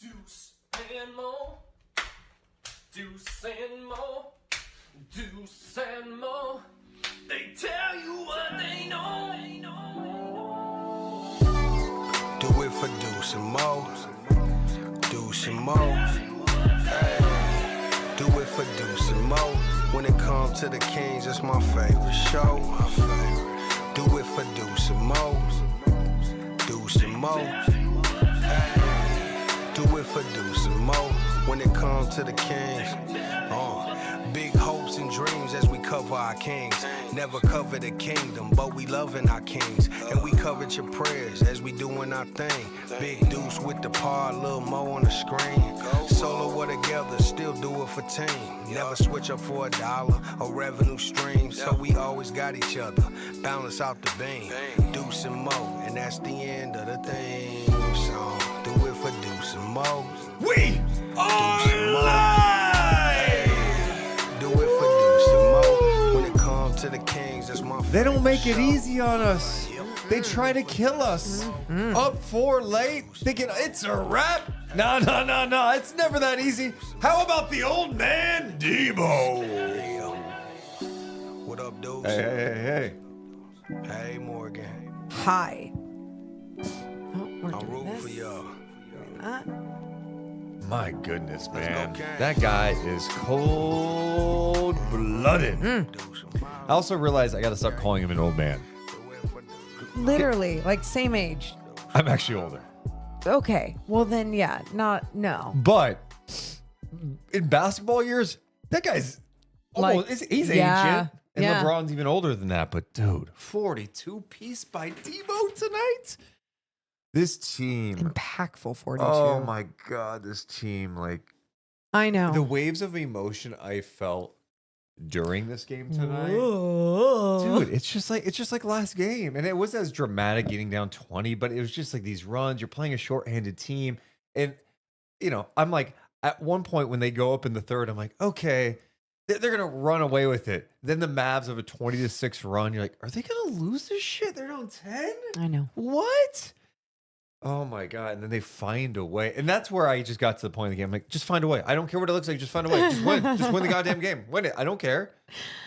Deuce and Mo, Deuce and Mo, Deuce and Mo. They tell you what they know. Do it for Deuce and Mo, Deuce and Mo. Hey. Do it for Deuce and Mo. When it comes to the Kings, it's my favorite show. Do it for Deuce and Mo, Deuce and Mo. Hey. Do it for Deuce and Mo. When it comes to the Kings, big hopes and dreams as we cover our Kings. Never cover the kingdom, but we loving our Kings. And we covered your prayers as we doing our thing. Big Deuce with the par, Lil Mo on the screen. Solo or together, still do it for team. Never switch up for $1 or revenue stream. So we always got each other, balance out the beam. Deuce and Mo, and that's the end of the theme song. Do it for Deuce and Mo. We are live! Do it for Deuce and Mo. When it comes to the Kings, that's my They don't make it show. easy on us. They try to kill us. Up 4 late, thinking it's a wrap. No. It's never that easy. How about the old man, Debo? What up, dudes? Hey. Hey, Morgan. Hi. Oh, we're I'm doing rooting this. for y'all. My goodness, man. go, Kang. That guy is cold-blooded. I also realized I got to stop calling him an old man. Literally, like same age. I'm actually older. Okay. Well then, yeah. No. But in basketball years, that guy's almost, he's yeah, ancient. And yeah. LeBron's even older than that. But dude, 42 piece by Debo tonight. This team. Impactful 42. Oh my God, this team. Like I know. the waves of emotion I felt during this game tonight. Whoa. Dude, it's just like last game. And it wasn't as dramatic getting down 20, but it was just like these runs. You're playing a shorthanded team. And, you know, I'm like, at one point when they go up in the third, I'm like, okay, they're going to run away with it. Then the Mavs have a 20-6 run. You're like, are they going to lose this shit? They're down 10? I know. What? Oh my God. And then they find a way. And that's where I just got to the point of the game. I'm like, just find a way. I don't care what it looks like. Just find a way. Just win. Just win the goddamn game. Win it. I don't care.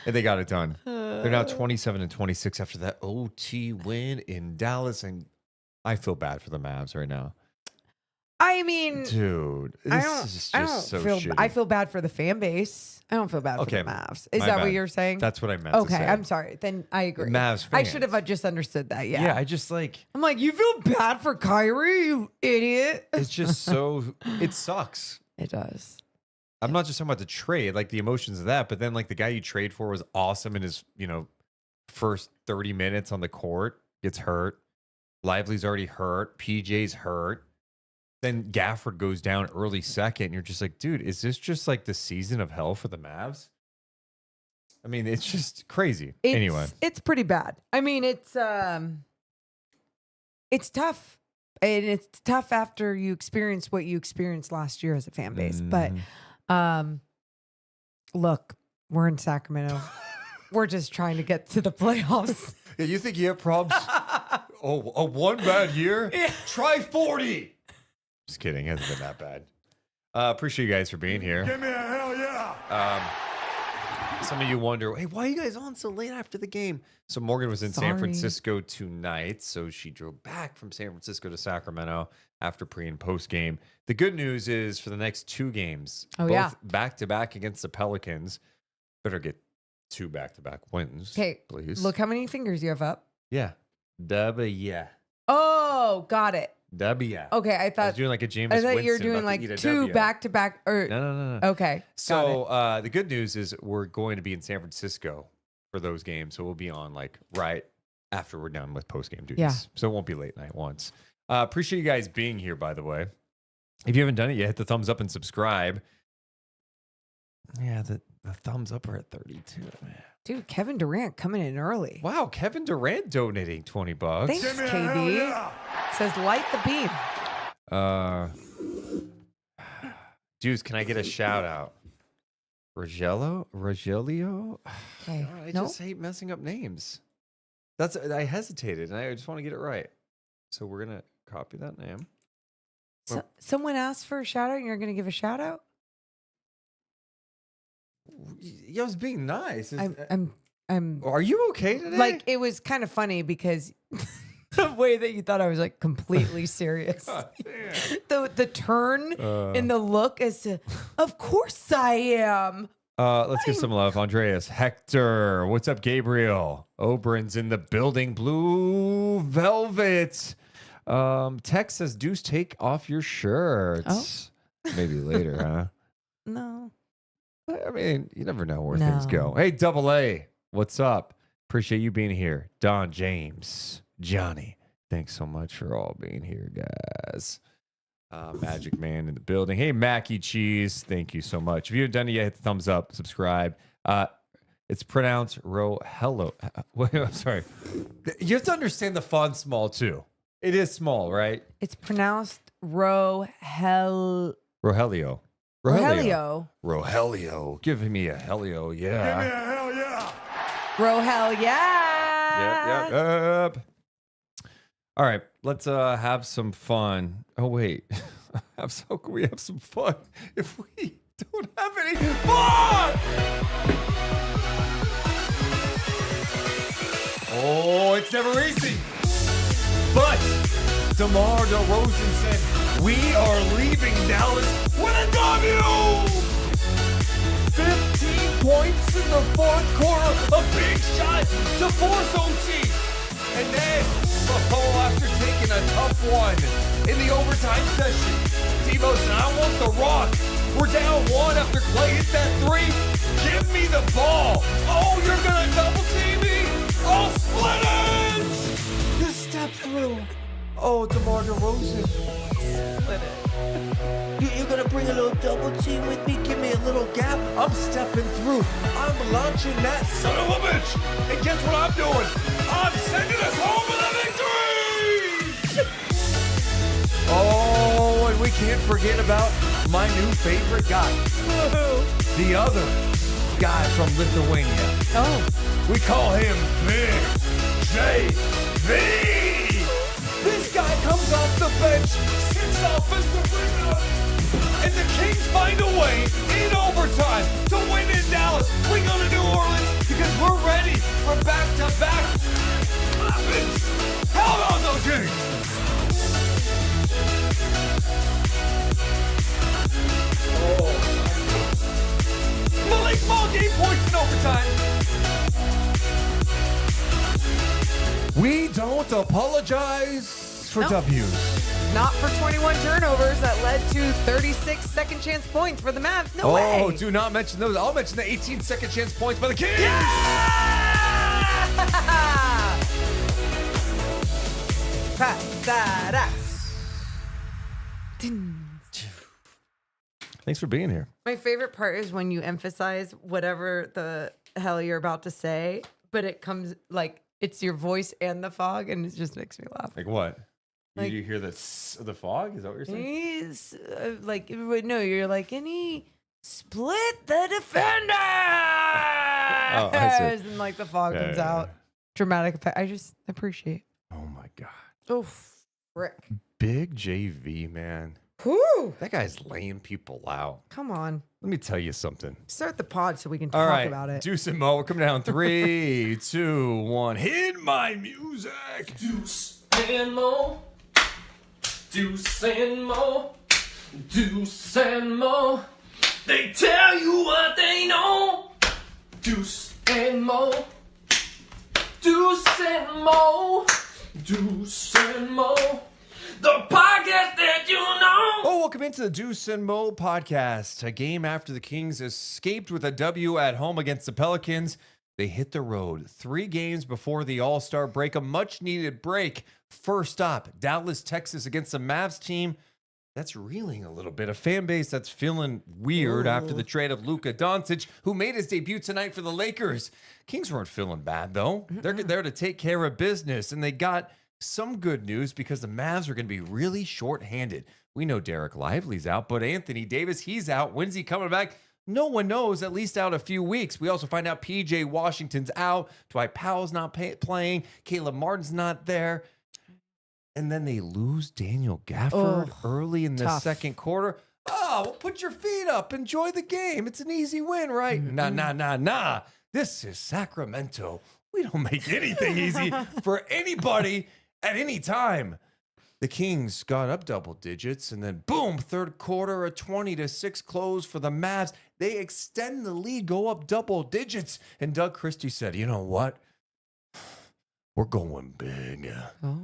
And they got it done. They're now 27-26 after that OT win in Dallas. And I feel bad for the Mavs right now. I mean, Dude, this is just so shitty. I feel bad for the fan base. I don't feel bad for Okay, the Mavs. Is my that bad. what you're saying? That's what I meant to Okay, say. I'm sorry. Then I agree. Mavs I fans. should have just understood that. Yeah. Yeah, I just like, I'm like, you feel bad for Kyrie, you idiot. it's just so, it sucks. It does. I'm not just talking about the trade, like the emotions of that, but then like the guy you trade for was awesome in his, first 30 minutes on the court, gets hurt. Lively's already hurt. PJ's hurt. Then Gafford goes down early second. And you're just like, dude, is this just like the season of hell for the Mavs? I mean, it's just crazy. Anyway. It's pretty bad. I mean, it's tough. And it's tough after you experience what you experienced last year as a fan base. But look, we're in Sacramento. We're just trying to get to the playoffs. Yeah, you think you have problems? A one bad year? Yeah. Try 40. Just kidding. It hasn't been that bad. Appreciate you guys for being here. Give me a hell yeah. Some of you wonder, hey, why are you guys on so late after the game? So Morgan was in San Sorry. Francisco tonight, so she drove back from San Francisco to Sacramento after pre and post game. The good news is for the next 2 games, both back-to-back against the Pelicans, better get 2 back-to-back wins, Okay, please. look how many fingers you have up. Yeah. W. Oh, got it. W. Okay, I I was thought doing like a Jameis you were Winston doing about to like eat a 2 W. back-to-back. Or No. okay, got it. So the good news is we're going to be in San Francisco for those games. So we'll be on like right after we're done with post-game duties. Yeah. So it won't be late night once. Appreciate you guys being here, by the way. If you haven't done it yet, hit the thumbs up and subscribe. Yeah, the thumbs up are at 32, man. Dude, Kevin Durant coming in early. Wow, Kevin Durant donating $20. Thanks, Give me a hell KD. yeah. Says light the beam. Juice, can I get a shout out? Rogelio? Okay. I Nope. just hate messing up names. I hesitated and I just want to get it right. So we're gonna copy that name. Someone asked for a shout out and you're going to give a shout out? I was being nice. I'm Are you okay today? like, it was kind of funny because the way that you thought I was like completely serious. The turn in the look as to, of course I am. Let's give some love. Andreas, Hector, what's up, Gabriel? Oberon's in the building. Blue Velvet. Tex says, Deuce, take off your shirts. Maybe later, huh? No. I mean, you never know where things go. Hey, Double A, what's up? Appreciate you being here. Don James, Johnny, thanks so much for all being here, guys. Magic Man in the building. Hey, Mackie Cheese, thank you so much. If you haven't done it yet, hit the thumbs up, subscribe. It's pronounced Rohello. Wait, I'm sorry. You have to understand the font small too. It is small, right? It's pronounced Rohelio. Rogelio. Give me a helio, yeah. Give me a hell yeah. Rohel, yeah. Yep. All right, let's have some fun. Oh wait, how can we have some fun if we don't have any fun? Oh, it's never easy. But DeMar DeRozan said, we are leaving Dallas with a W! 15 points in the fourth quarter, a big shot to force OT. And then, after taking a tough one in the overtime session, Debo said, I want the rock. We're down one after Clay hit that three. Give me the ball. Oh, you're going to double team me? Oh, split it! Just step through. Oh, DeMar DeRozan. Split it. You're going to bring a little double team with me? Give me a little gap? I'm stepping through. I'm launching that son of a bitch. And guess what I'm doing? I'm sending us home with a victory! Oh, and we can't forget about my new favorite guy. The other guy from Lithuania. Oh. We call him Big JV. This guy comes off the bench, sits offensive rebound, and the Kings find a way in overtime to win in Dallas. We go to New Orleans because we're ready for back-to-back weapons. How about those Kings? Malik Monk, 8 points in overtime. We don't apologize for W's. Not for 21 turnovers that led to 36 second chance points for the Mavs. No way. Oh, do not mention those. I'll mention the 18 second chance points by the Kings. Thanks for being here. My favorite part is when you emphasize whatever the hell you're about to say, but it comes like it's your voice and the fog, and it just makes me laugh. Like what? Like, you hear the fog? Is that what you're saying? He's no, you're like, and he split the defender. Oh, I see. And like the fog comes Yeah. out. Dramatic effect. I just appreciate. Oh my God. Oh, frick. Big JV, man. Whew. That guy's laying people out. Come on. Let me tell you something. Start the pod so we can All talk right, about it. Deuce and Mo, we're coming down. 3, 2, 1. Hit my music. Deuce and Mo. Deuce and Mo. Deuce and Mo. They tell you what they know. Deuce and Mo. Deuce and Mo. Deuce and Mo. The podcast that you know. Oh, welcome into the Deuce and Mo podcast. A game after the Kings escaped with a W at home against the Pelicans. They hit the road 3 games before the All-Star break, a much-needed break. First stop, Dallas, Texas against the Mavs team that's reeling a little bit. A fan base that's feeling weird after the trade of Luka Doncic, who made his debut tonight for the Lakers. Kings weren't feeling bad, though. They're there to take care of business, and they got some good news because the Mavs are going to be really short-handed. We know Derek Lively's out, but Anthony Davis, he's out. When's he coming back? No one knows, at least out a few weeks. We also find out PJ Washington's out. Dwight Powell's not playing. Caleb Martin's not there. and then they lose Daniel Gafford early in the tough. second quarter. Oh, well, put your feet up. Enjoy the game. It's an easy win, right? Nah. This is Sacramento. We don't make anything easy for anybody at any time. The Kings got up double digits, and then boom, third quarter, a 20-6 close for the Mavs. They extend the lead, go up double digits, and Doug Christie said, you know what? We're going big.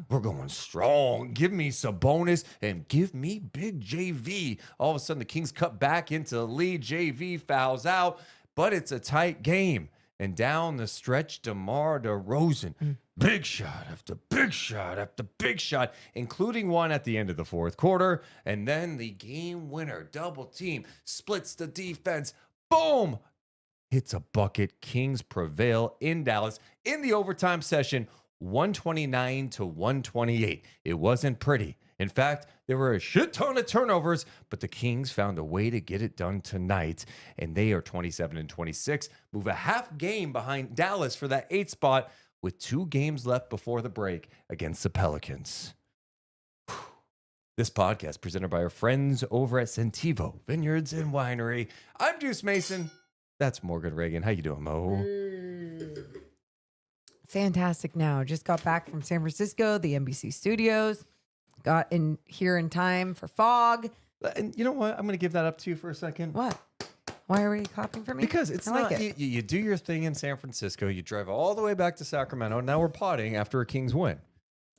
We're going strong. Give me Sabonis and give me big JV. All of a sudden, the Kings cut back into the lead. JV fouls out, but it's a tight game. And down the stretch, DeMar DeRozan, big shot after big shot after big shot, including one at the end of the fourth quarter. And then the game winner, double team, splits the defense. Boom! Hits a bucket. Kings prevail in Dallas in the overtime session, 129-128. It wasn't pretty. In fact, there were a shit ton of turnovers, but the Kings found a way to get it done tonight, and they are 27-26, move a half game behind Dallas for that 8th spot with 2 games left before the break against the Pelicans. This podcast presented by our friends over at Centivo Vineyards and Winery. I'm Deuce Mason. That's Morgan Reagan. How you doing, Mo? Fantastic now. Just got back from San Francisco, the NBC studios. Got in here in time for fog. And you know what? I'm going to give that up to you for a second. What? Why are we clapping for me? Because it's I not, like it. you do your thing in San Francisco. You drive all the way back to Sacramento. Now we're potting after a Kings win.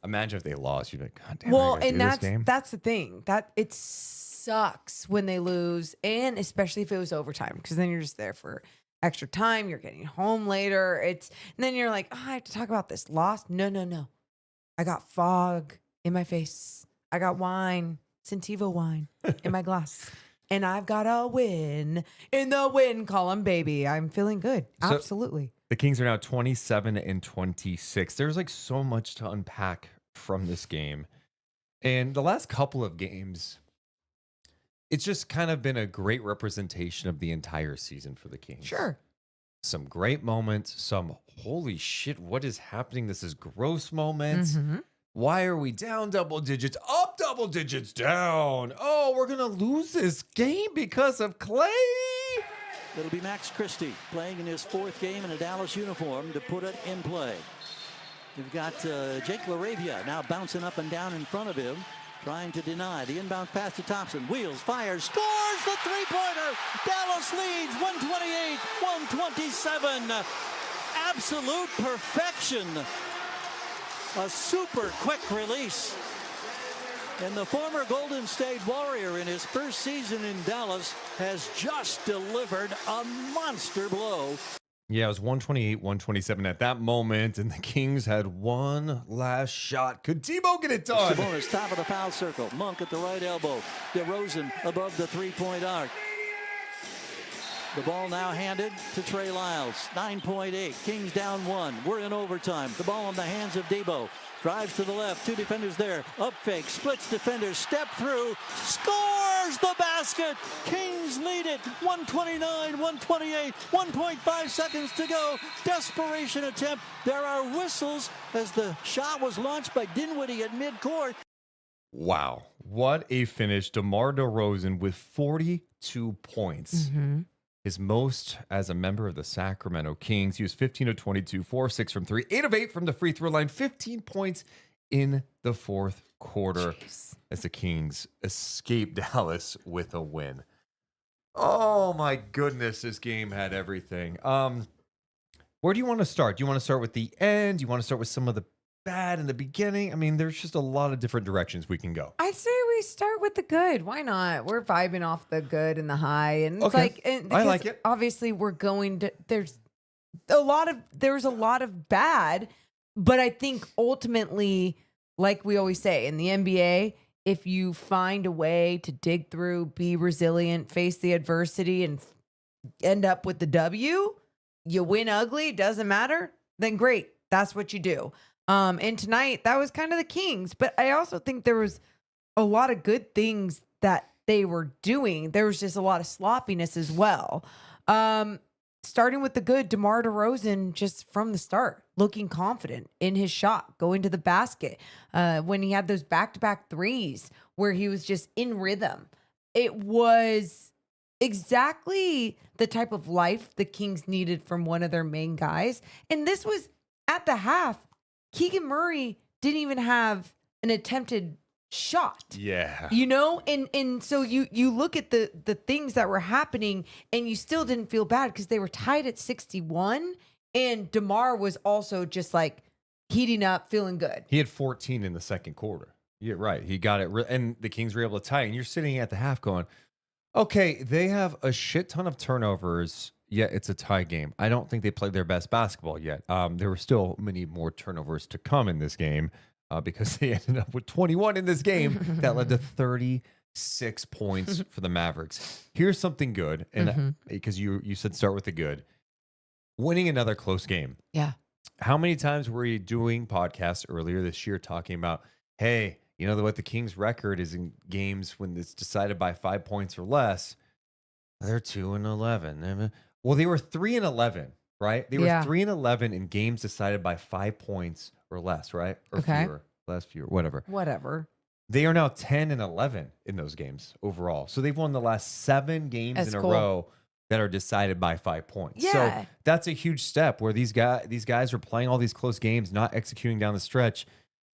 Imagine if they lost. You'd be like, God damn, Well, I gotta and do this game. that's the thing. That it sucks when they lose, and especially if it was overtime, because then you're just there for extra time. You're getting home later. And then you're like, oh, I have to talk about this loss. No. I got fog in my face. I got wine, Centivo wine in my glass. And I've got a win in the win column, baby. I'm feeling good. So- Absolutely. The Kings are now 27-26. There's like so much to unpack from this game. And the last couple of games, it's just kind of been a great representation of the entire season for the Kings. Sure. Some great moments, some holy shit, what is happening? This is gross moments. Why are we down double digits? Up double digits, down. Oh, we're going to lose this game because of Clay. It'll be Max Christie playing in his 4th game in a Dallas uniform to put it in play. You've got Jake LaRavia now bouncing up and down in front of him, trying to deny the inbound pass to Thompson. Wheels, fires, scores the three-pointer. Dallas leads 128-127. Absolute perfection. A super quick release. And the former Golden State Warrior in his first season in Dallas has just delivered a monster blow. Yeah, it was 128-127 at that moment, and the Kings had one last shot. Could Tebow get it done? Sabonis, top of the foul circle. Monk at the right elbow. DeRozan above the three-point arc. The ball now handed to Trey Lyles. 9.8. Kings down 1. We're in overtime. The ball in the hands of Debo. Drives to the left. 2 defenders there. Up fake. Splits defenders. Step through. Scores the basket. Kings lead it. 129-128. 1.5 seconds to go. Desperation attempt. There are whistles as the shot was launched by Dinwiddie at midcourt. Wow. What a finish. DeMar DeRozan with 42 points. His most as a member of the Sacramento Kings. He was 15 of 22, 4 of 6 from 3, 8 of 8 from the free throw line, 15 points in the fourth quarter as the Kings escape Dallas with a win. Oh my goodness, this game had everything. Where do you want to start? Do you want to start with the end? Do you want to start with some of the bad in the beginning? I mean, there's just a lot of different directions we can go. I'd say we start with the good. Why not? We're vibing off the good and the high, and it's Okay. like, and I like it. Obviously, we're going to. There's a lot of bad, but I think ultimately, like we always say in the NBA, if you find a way to dig through, be resilient, face the adversity, and end up with the W, you win ugly. Doesn't matter. Then great. That's what you do. And tonight, that was kind of the Kings. But I also think there was a lot of good things that they were doing. There was just a lot of sloppiness as well. starting with the good, DeMar DeRozan just from the start, looking confident in his shot, going to the basket. When he had those back-to-back threes where he was just in rhythm. It was exactly the type of life the Kings needed from one of their main guys. And this was at the half. Keegan Murray didn't even have an attempted shot. Yeah. You know, and so you look at the things that were happening and you still didn't feel bad because they were tied at 61 and DeMar was also just like heating up, feeling good. He had 14 in the second quarter. You're right. He got it. And the Kings were able to tie. And you're sitting at the half going, okay, they have a shit ton of turnovers, yet it's a tie game. I don't think they played their best basketball yet. There were still many more turnovers to come in this game because they ended up with 21 in this game that led to 36 points for the Mavericks. Here's something good. And because you said start with the good. Winning another close game. Yeah. How many times were you doing podcasts earlier this year talking about, hey, you know what the Kings' record is in games when it's decided by 5 points or less? They're 2-11. Well, they were 3-11, right? They were 3-11 in games decided by 5 points or less, right? Or fewer, less, fewer, whatever. Whatever. They are now 10-11 in those games overall. So they've won the last 7 games in a row that are decided by 5 points. Yeah. So that's a huge step where these guys are playing all these close games, not executing down the stretch.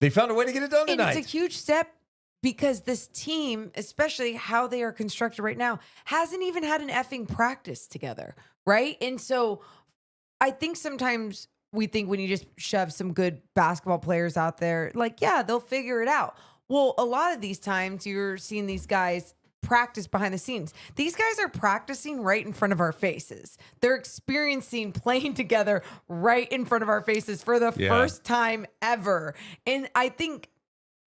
They found a way to get it done tonight. And it's a huge step because this team, especially how they are constructed right now, hasn't even had an effing practice together, right? And so I think sometimes we think when you just shove some good basketball players out there, like, yeah, they'll figure it out. Well, a lot of these times you're seeing these guys practice behind the scenes. These guys are practicing right in front of our faces. They're experiencing playing together right in front of our faces for the first time ever. And I think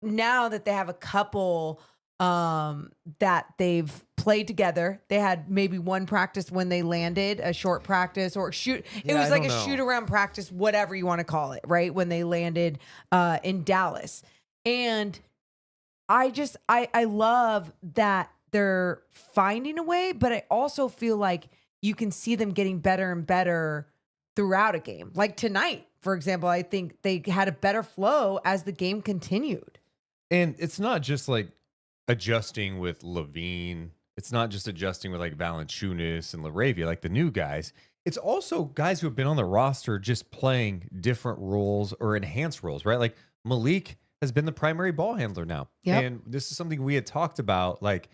now that they have a couple that they've played together, they had maybe one practice when they landed, a short practice or shoot. It was like a shoot around practice, whatever you want to call it, right? When they landed in Dallas. And I love that they're finding a way, but I also feel like you can see them getting better and better throughout a game. Like tonight, for example, I think they had a better flow as the game continued. And it's not just like adjusting with LaVine. It's not just adjusting with like Valanciunas and LaRavia, like the new guys. It's also guys who have been on the roster just playing different roles or enhanced roles, right? Like Malik has been the primary ball handler now. Yep. And this is something we had talked about, like,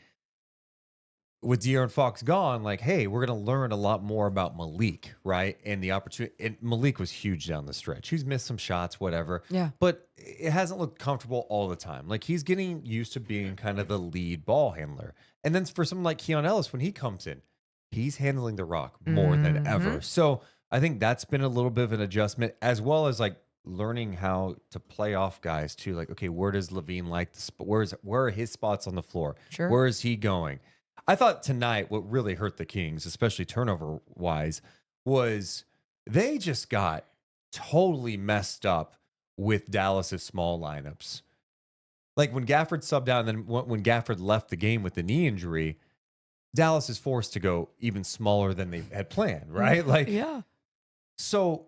with De'Aaron Fox gone, like, hey, we're going to learn a lot more about Malik, right? And the opportunity. And Malik was huge down the stretch. He's missed some shots, whatever. Yeah. But it hasn't looked comfortable all the time. Like, he's getting used to being kind of the lead ball handler. And then for someone like Keon Ellis, when he comes in, he's handling the rock more than ever. So I think that's been a little bit of an adjustment, as well as like learning how to play off guys too. Like, okay, where does LaVine like the where are his spots on the floor? Sure. Where is he going? I thought tonight what really hurt the Kings, especially turnover wise, was they just got totally messed up with Dallas's small lineups. Like when Gafford subbed out, and then when Gafford left the game with the knee injury, Dallas is forced to go even smaller than they had planned, right? Like, yeah. So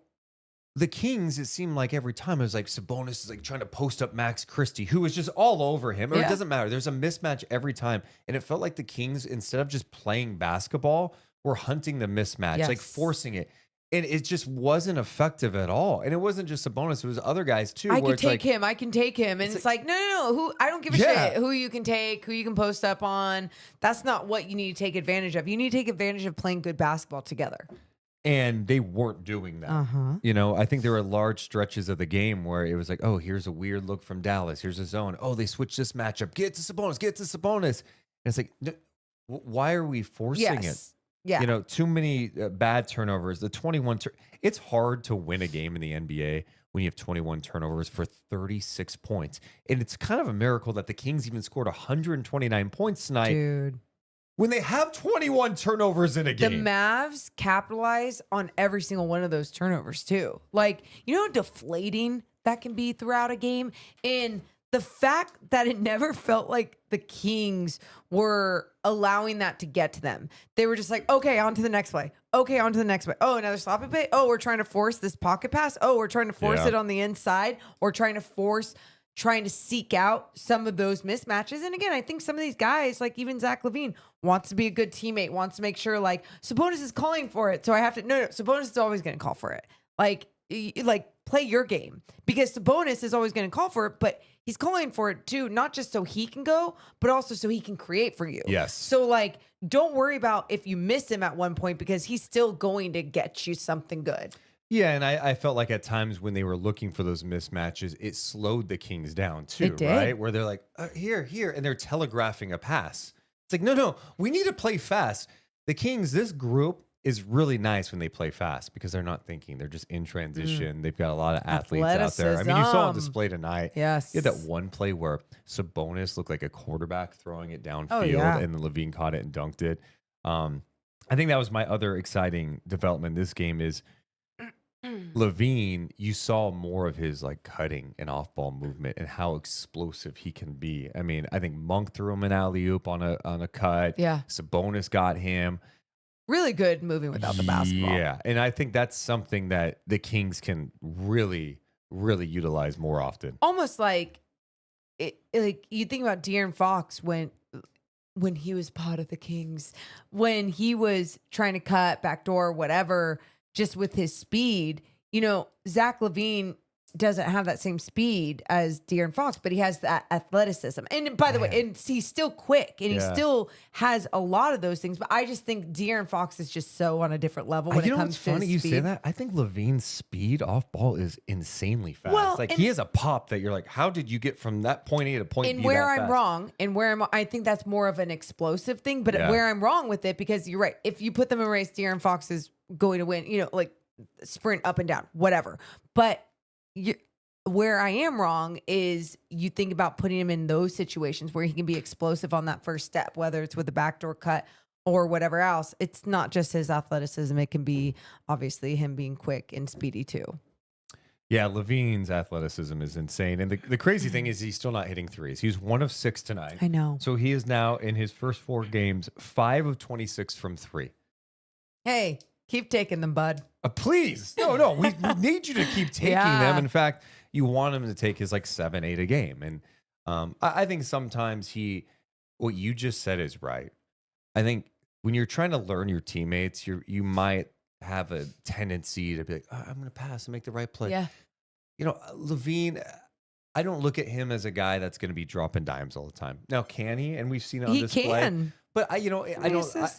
the Kings, it seemed like every time it was like Sabonis is like trying to post up Max Christie, who was just all over him. Or it doesn't matter. There's a mismatch every time. And it felt like the Kings, instead of just playing basketball, were hunting the mismatch, like forcing it. And it just wasn't effective at all. And it wasn't just Sabonis. It was other guys too. I can take him. I can take him. And it's like, no. Who? I don't give a shit who you can take, who you can post up on. That's not what you need to take advantage of. You need to take advantage of playing good basketball together. And they weren't doing that. You know, I think there were large stretches of the game where it was like, oh, here's a weird look from Dallas. Here's a zone. Oh, they switched this matchup. Get to Sabonis. Get to Sabonis. And it's like, why are we forcing it? Yeah. You know, too many bad turnovers. The 21. It's hard to win a game in the NBA when you have 21 turnovers for 36 points. And it's kind of a miracle that the Kings even scored 129 points tonight. Dude. When they have 21 turnovers in a game. The Mavs capitalize on every single one of those turnovers too. Like, you know how deflating that can be throughout a game? And the fact that it never felt like the Kings were allowing that to get to them. They were just like, okay, on to the next play. Okay, on to the next play. Oh, another sloppy play. Oh, we're trying to force this pocket pass. Oh, we're trying to force it on the inside, or trying to seek out some of those mismatches. And again, I think some of these guys, like even Zach LaVine, wants to be a good teammate, wants to make sure like Sabonis is calling for it. So I have to, no, Sabonis is always going to call for it. Like play your game, because Sabonis is always going to call for it, but he's calling for it too, not just so he can go, but also so he can create for you. Yes. So like, don't worry about if you miss him at one point, because he's still going to get you something good. Yeah, and I felt like at times when they were looking for those mismatches, it slowed the Kings down too, It did. right? Where they're like, here, and they're telegraphing a pass. It's like, no, we need to play fast. The Kings, this group is really nice when they play fast because they're not thinking. They're just in transition. They've got a lot of athletes out there. I mean, you saw on display tonight. Yes. You had that one play where Sabonis looked like a quarterback throwing it downfield, and then LaVine caught it and dunked it. I think that was my other exciting development in this game is LaVine, you saw more of his like cutting and off-ball movement and how explosive he can be. I mean, I think Monk threw him an alley-oop on a cut. Yeah. Sabonis got him. Really good moving without the basketball. Yeah, and I think that's something that the Kings can really, really utilize more often. Almost like you think about De'Aaron Fox when he was part of the Kings, when he was trying to cut backdoor, whatever, just with his speed. You know, Zach LaVine doesn't have that same speed as De'Aaron Fox, but he has that athleticism. And by the way, and he's still quick, and he still has a lot of those things. But I just think De'Aaron Fox is just so on a different level when it comes to his funny you speed. say that? I think LaVine's speed off ball is insanely fast. Well, like he has a pop that you're like, how did you get from that point A to point B? And where that I'm fast? wrong, I think that's more of an explosive thing. But where I'm wrong with it, because you're right, if you put them in a race, De'Aaron Fox is going to win. You know, like sprint up and down, whatever. But where I am wrong is you think about putting him in those situations where he can be explosive on that first step, whether it's with a backdoor cut or whatever else. It's not just his athleticism. It can be obviously him being quick and speedy too. Yeah, LaVine's athleticism is insane. And the crazy thing is he's still not hitting threes. He's 1 of 6 tonight. I know. So he is now in his first 4 games, 5 of 26 from 3. Hey, keep taking them, bud. Please. No, we need you to keep taking them. In fact, you want him to take his like 7, 8 a game. And I think sometimes what you just said is right. I think when you're trying to learn your teammates, you might have a tendency to be like, I'm going to pass and make the right play. Yeah. You know, LaVine, I don't look at him as a guy that's going to be dropping dimes all the time. Now, can he? And we've seen it on display. He can. But I don't.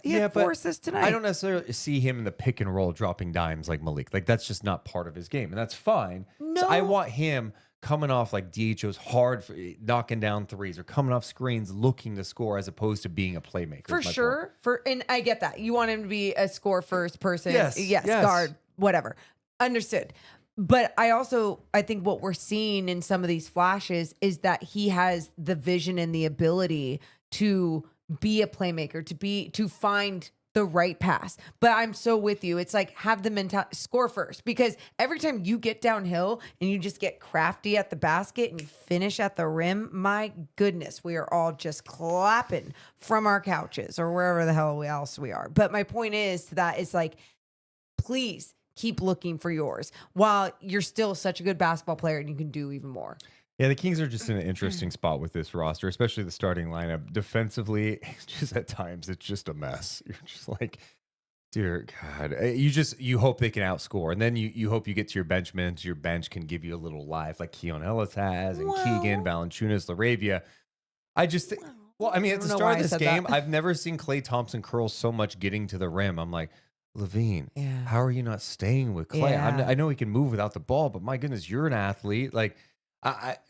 He had 4 assists tonight. I don't necessarily see him in the pick and roll dropping dimes like Malik. Like that's just not part of his game, and that's fine. No. So I want him coming off like DHO's hard for knocking down threes or coming off screens looking to score as opposed to being a playmaker. For sure. And I get that. You want him to be a score first person. Yes. Guard, whatever. Understood. But I think what we're seeing in some of these flashes is that he has the vision and the ability to be a playmaker, to find the right pass. But I'm so with you. It's like have the mentality, score first, because every time you get downhill and you just get crafty at the basket and you finish at the rim, my goodness, we are all just clapping from our couches or wherever the hell else we are. But my point is to that, it's like, please keep looking for yours while you're still such a good basketball player and you can do even more. Yeah, the Kings are just in an interesting spot with this roster, especially the starting lineup. Defensively, just at times, it's just a mess. You're just like, dear God. You hope they can outscore. And then you hope you get to your bench minutes. Your bench can give you a little life like Keon Ellis has and Keegan, Valanciunas, LaRavia. I just think, at the start of this game, I've never seen Klay Thompson curl so much getting to the rim. I'm like, LaVine, how are you not staying with Klay? Yeah. I know he can move without the ball, but my goodness, you're an athlete. Like,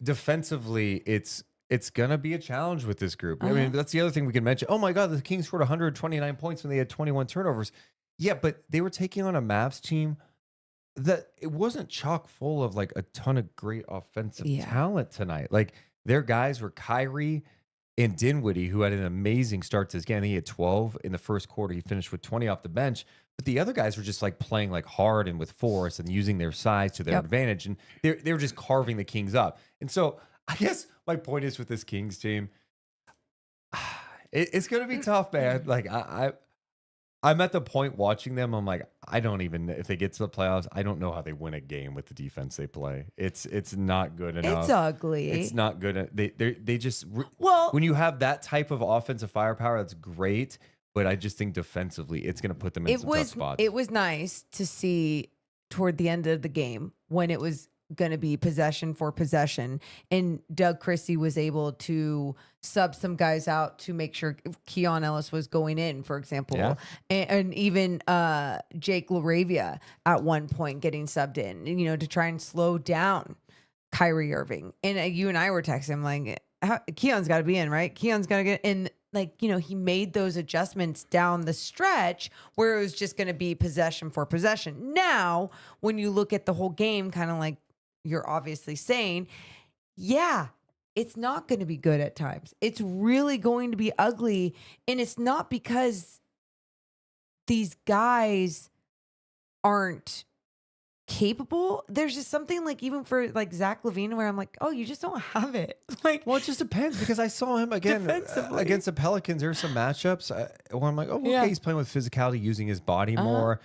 defensively, it's gonna be a challenge with this group. I mean, that's the other thing we can mention. Oh my God, the Kings scored 129 points when they had 21 turnovers. Yeah, but they were taking on a Mavs team that it wasn't chock full of like a ton of great offensive talent tonight. Like their guys were Kyrie and Dinwiddie, who had an amazing start to this game. He had 12 in the first quarter. He finished with 20 off the bench. But the other guys were just like playing like hard and with force and using their size to their advantage. And they were just carving the Kings up. And so I guess my point is with this Kings team, it's going to be tough, man. Like I'm at the point watching them. I'm like, I don't even, if they get to the playoffs, I don't know how they win a game with the defense they play. It's not good enough. It's ugly. It's not good. They just, Well, when you have that type of offensive firepower, that's great. But I just think defensively, it's going to put them in some tough spots. It was nice to see toward the end of the game when it was going to be possession for possession, and Doug Christie was able to sub some guys out to make sure Keon Ellis was going in, for example, Yeah. and even Jake LaRavia at one point getting subbed in, to try and slow down Kyrie Irving. And you and I were texting, like, Keon's got to be in, right? Keon's got to get in. Like, he made those adjustments down the stretch where it was just going to be possession for possession. Now, when you look at the whole game, kind of like you're obviously saying, yeah, it's not going to be good at times. It's really going to be ugly. And it's not because these guys aren't capable. There's just something like, even for like Zach LaVine, where I'm like, oh, you just don't have it. Like, Well, it just depends, because I saw him again Defensively. against the Pelicans. There's some matchups where I'm like, oh, okay, Yeah. he's playing with physicality, using his body more.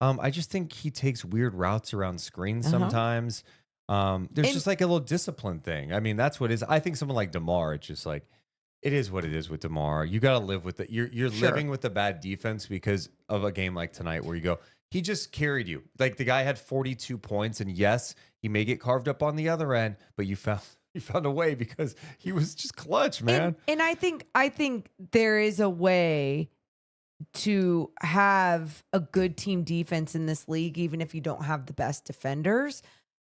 I just think he takes weird routes around screens sometimes. There's just like a little discipline thing. I mean, that's what it is. I think someone like DeMar, it's just like, it is what it is with DeMar. You got to live with it. You're Sure. living with the bad defense because of a game like tonight where you go, he just carried you. Like, the guy had 42 points, and yes, he may get carved up on the other end, but you found a way because he was just clutch, man. And I think there is a way to have a good team defense in this league, even if you don't have the best defenders.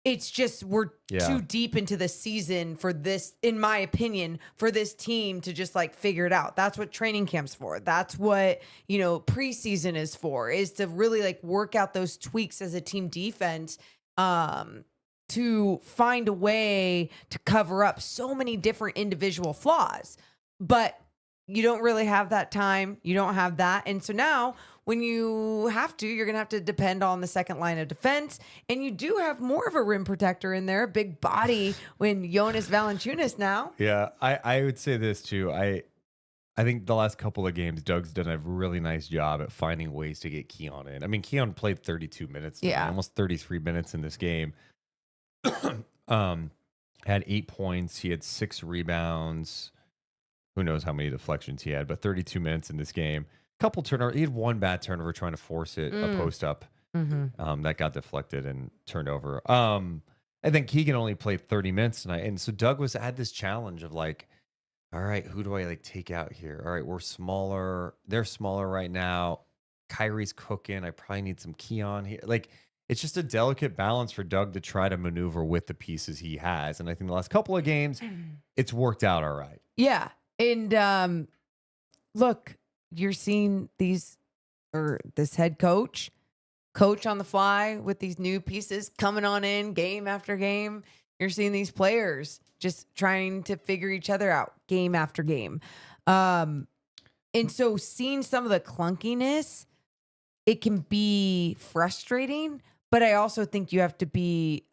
It's just we're too deep into the season for this, in my opinion, for this team to just like figure it out. That's what training camp's for. That's what, preseason is for, is to really like work out those tweaks as a team defense, to find a way to cover up so many different individual flaws. But you don't really have that time. You don't have that. And so now when you have to, you're going to have to depend on the second line of defense. And you do have more of a rim protector in there, a big body when Jonas Valanciunas now. Yeah, I would say this too. I think the last couple of games, Doug's done a really nice job at finding ways to get Keon in. I mean, Keon played 32 minutes, tonight, almost 33 minutes in this game. Had 8 points. He had 6 rebounds. Who knows how many deflections he had, but 32 minutes in this game. Couple turnover. He had one bad turnover trying to force it, a post up. That got deflected and turned over. I think Keegan only played 30 minutes tonight. And so Doug had this challenge of like, all right, who do I like take out here? All right, we're smaller. They're smaller right now. Kyrie's cooking. I probably need some Keon here. Like, it's just a delicate balance for Doug to try to maneuver with the pieces he has. And I think the last couple of games, it's worked out all right. Yeah. And look, you're seeing this head coach on the fly with these new pieces coming on in game after game. You're seeing these players just trying to figure each other out game after game. And so seeing some of the clunkiness, it can be frustrating, but I also think you have to be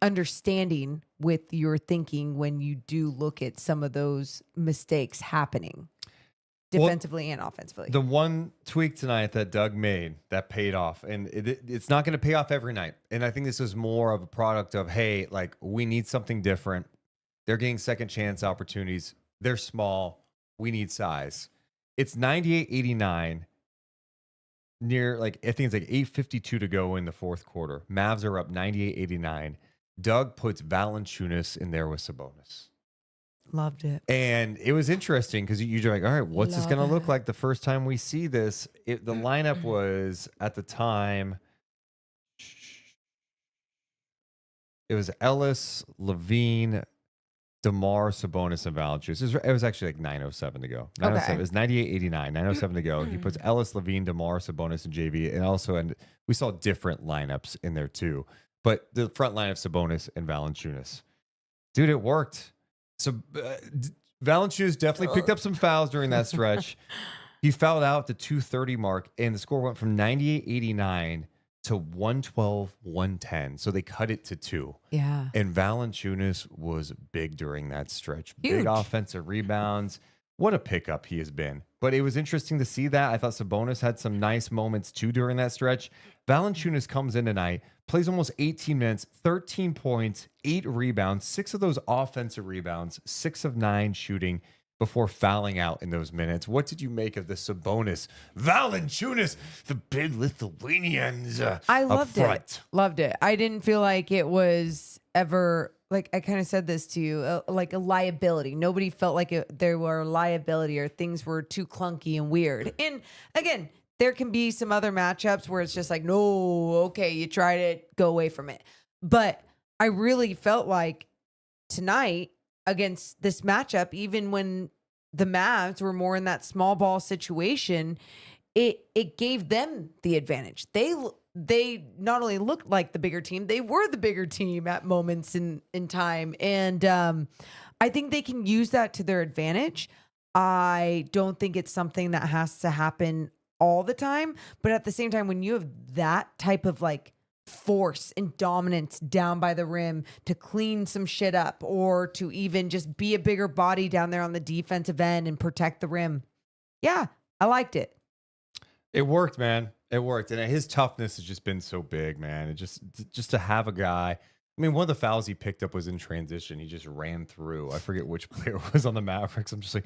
understanding with your thinking when you do look at some of those mistakes happening defensively and offensively. The one tweak tonight that Doug made that paid off, and it's not going to pay off every night. And I think this is more of a product of, hey, like, we need something different. They're getting second chance opportunities. They're small. We need size. It's 98-89. Near, like, I think it's like 8:52 to go in the fourth quarter. Mavs are up 98-89. Doug puts Valanciunas in there with Sabonis. Loved it. And it was interesting because you're like, all right, what's this going to look like the first time we see this? The lineup was, at the time, it was Ellis, LaVine, DeMar, Sabonis, and Valanciunas. It was actually like 9:07 to go. 9:07. Okay. It was 98-89, 9:07 to go. He puts Ellis, LaVine, DeMar, Sabonis, and JV. And we saw different lineups in there too. But the front line of Sabonis and Valanciunas. Dude, it worked. So Valanciunas definitely picked up some fouls during that stretch. He fouled out at the 2:30 mark, and the score went from 98-89 to 112, 110. So they cut it to 2. Yeah. And Valanciunas was big during that stretch. Huge. Big offensive rebounds. What a pickup he has been. But it was interesting to see that. I thought Sabonis had some nice moments too during that stretch. Valanciunas comes in tonight, plays almost 18 minutes, 13 points, 8 rebounds, 6 of those offensive rebounds, 6 of 9 shooting before fouling out in those minutes. What did you make of the Sabonis, Valanciunas, the big Lithuanians? I loved front? it. Loved it. I didn't feel like it was ever, like I kind of said this to you, like a liability. Nobody felt like there were a liability or things were too clunky and weird. And again, there can be some other matchups where it's just like, no, okay, you try to go away from it. But I really felt like tonight against this matchup, even when the Mavs were more in that small ball situation, it gave them the advantage. They not only looked like the bigger team, they were the bigger team at moments in time. And I think they can use that to their advantage. I don't think it's something that has to happen all the time. But at the same time, when you have that type of like force and dominance down by the rim to clean some shit up or to even just be a bigger body down there on the defensive end and protect the rim. Yeah, I liked it. It worked, man. It worked. And his toughness has just been so big, man. It just to have a guy. I mean, one of the fouls he picked up was in transition. He just ran through. I forget which player was on the Mavericks. I'm just like,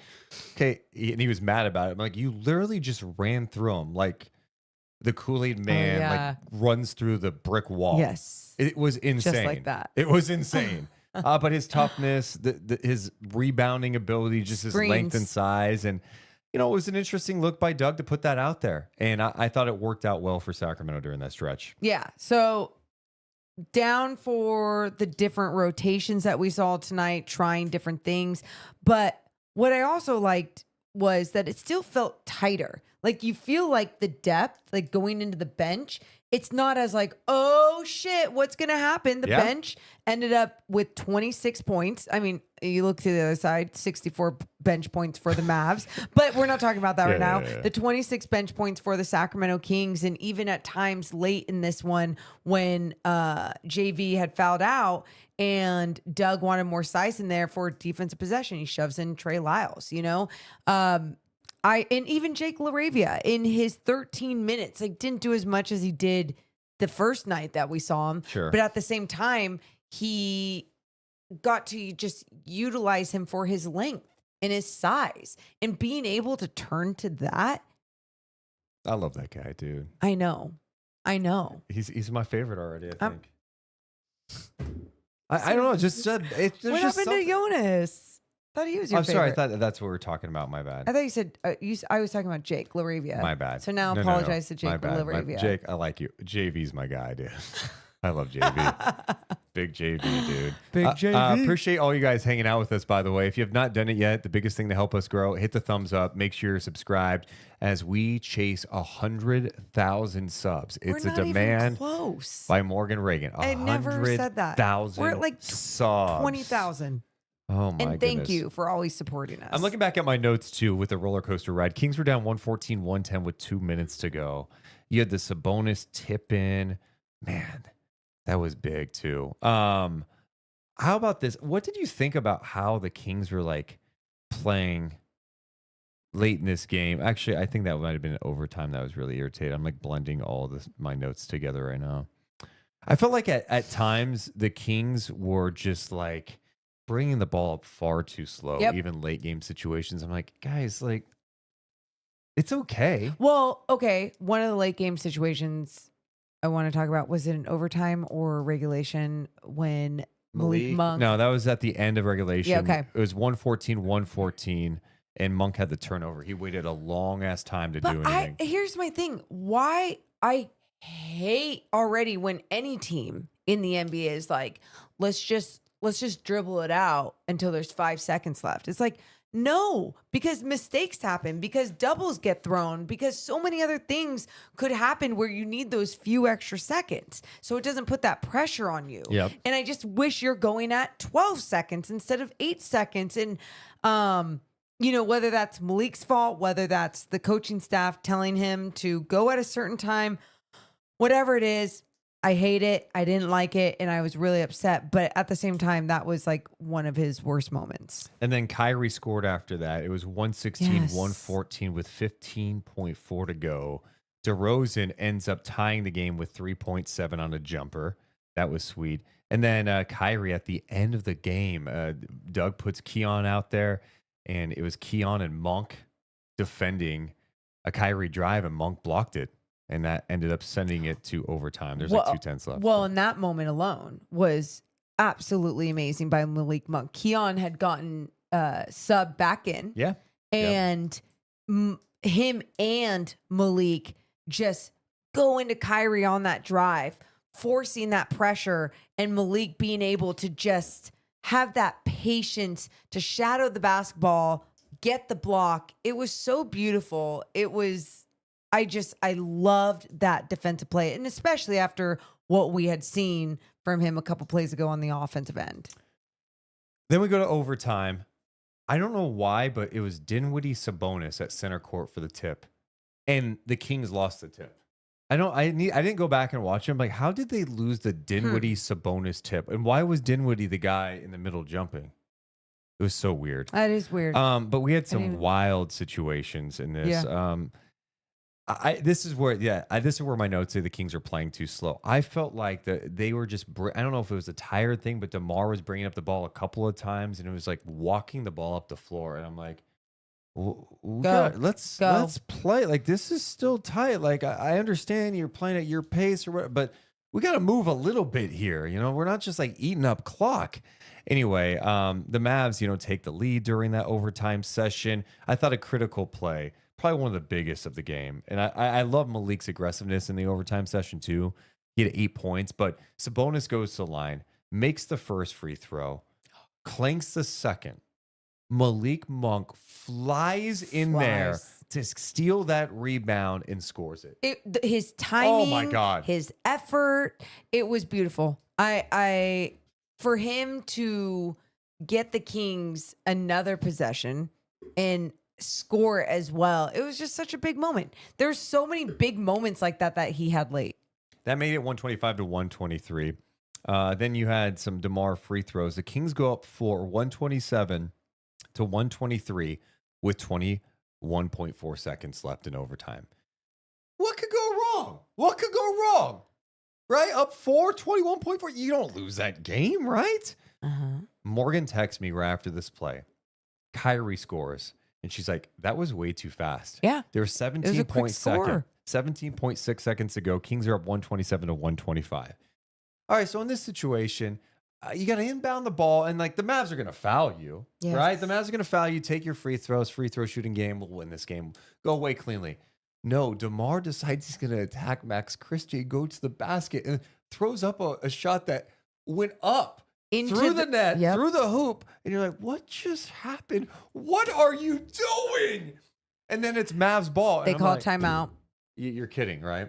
okay. And he was mad about it. I'm like, you literally just ran through him. Like the Kool-Aid man like runs through the brick wall. Yes. It was insane. Just like that. It was insane. But his toughness, his rebounding ability, just his length and size. And, you know, it was an interesting look by Doug to put that out there. And I thought it worked out well for Sacramento during that stretch. Yeah. So down for the different rotations that we saw tonight, trying different things. But what I also liked was that it still felt tighter. Like you feel like the depth, like going into the bench, it's not as like, oh shit, what's going to happen? The bench ended up with 26 points. I mean, you look to the other side, 64 bench points for the Mavs, but we're not talking about that right now. The 26 bench points for the Sacramento Kings. And even at times late in this one, when JV had fouled out and Doug wanted more size in there for defensive possession, he shoves in Trey Lyles, you know? And even Jake LaRavia in his 13 minutes, like didn't do as much as he did the first night that we saw him. Sure. But at the same time, he got to just utilize him for his length and his size and being able to turn to that. I love that guy, dude. I know. He's my favorite already, I think. I don't know. Just what happened to Jonas? I thought he was your favorite. Sorry. I thought that's what we were talking about. My bad. I thought you said I was talking about Jake LaRavia. My bad. So now apologize to Jake LaRavia. Jake, I like you. JV's my guy, dude. I love JV. Big JV, dude. Big JV. Appreciate all you guys hanging out with us, by the way. If you have not done it yet, the biggest thing to help us grow, hit the thumbs up. Make sure you're subscribed as we chase 100,000 subs. It's We're a not demand even close. by Morgan Reagan. I never said that. 100,000 We're at like subs. 20,000. Oh my And thank you for always supporting us. I'm looking back at my notes too with the roller coaster ride. Kings were down 114, 110 with 2 minutes to go. You had the Sabonis tip in. Man, that was big too. How about this? What did you think about how the Kings were like playing late in this game? Actually, I think that might have been overtime that was really irritating. I'm like blending all my notes together right now. I felt like at times the Kings were just like bringing the ball up far too slow, even late game situations. I'm like, guys, like, it's okay. Well, okay. One of the late game situations I want to talk about, was it an overtime or regulation when Malik Monk? No, that was at the end of regulation. Yeah, okay. It was 114, and Monk had the turnover. He waited a long ass time to do anything. Here's my thing. Why I hate already when any team in the NBA is like, let's just dribble it out until there's 5 seconds left. It's like, no, because mistakes happen, because doubles get thrown, because so many other things could happen where you need those few extra seconds. So it doesn't put that pressure on you. Yep. And I just wish you're going at 12 seconds instead of 8 seconds. And, you know, whether that's Malik's fault, whether that's the coaching staff telling him to go at a certain time, whatever it is, I hate it. I didn't like it, and I was really upset. But at the same time, that was like one of his worst moments. And then Kyrie scored after that. It was 116-114 with 15.4 to go. DeRozan ends up tying the game with 3.7 on a jumper. That was sweet. And then Kyrie at the end of the game, Doug puts Keon out there, and it was Keon and Monk defending a Kyrie drive, and Monk blocked it. And that ended up sending it to overtime. There's like 2:10 left. Well, and that moment alone was absolutely amazing by Malik Monk. Keon had gotten sub back in. Yeah. And him and Malik just go into Kyrie on that drive, forcing that pressure, and Malik being able to just have that patience to shadow the basketball, get the block. It was so beautiful. It was... I loved that defensive play, and especially after what we had seen from him a couple plays ago on the offensive end. Then we go to overtime. I don't know why, but it was Dinwiddie Sabonis at center court for the tip, and the Kings lost the tip. I didn't go back and watch him. Like, how did they lose the Dinwiddie Sabonis tip, and why was Dinwiddie the guy in the middle jumping? It was so weird. That is weird. But we had some wild situations in this. Yeah. This is where my notes say the Kings are playing too slow. I felt like they were just, I don't know if it was a tired thing, but DeMar was bringing up the ball a couple of times, and it was like walking the ball up the floor. And I'm like, let's play. Like, this is still tight. Like, I understand you're playing at your pace or whatever, but we got to move a little bit here. You know, we're not just like eating up clock. Anyway, the Mavs, take the lead during that overtime session. I thought a critical play. Probably one of the biggest of the game. And I love Malik's aggressiveness in the overtime session too. He had 8 points, but Sabonis goes to the line, makes the first free throw, clanks the second. Malik Monk flies in there to steal that rebound and scores it. His timing, oh my God, his effort, it was beautiful. For him to get the Kings another possession and score as well, it was just such a big moment. There's so many big moments like that he had late. That made it 125-123. Then you had some DeMar free throws. The Kings go up for 127-123 with 21.4 seconds left in overtime. What could go wrong? Right? Up 21.4. You don't lose that game, right? Morgan texts me right after this play. Kyrie scores. And she's like, that was way too fast. Yeah. There were 17.6 seconds to go. Kings are up 127-125. All right, so in this situation, you got to inbound the ball, and like the Mavs are going to foul you, right? The Mavs are going to foul you. Take your free throws. Free throw shooting game. We'll win this game. Go away cleanly. No, DeMar decides he's going to attack Max Christie, go to the basket, and throws up a shot that went up. Through the net, through the hoop, and you're like, what just happened? What are you doing? And then it's Mavs ball. They call timeout. You're kidding, right?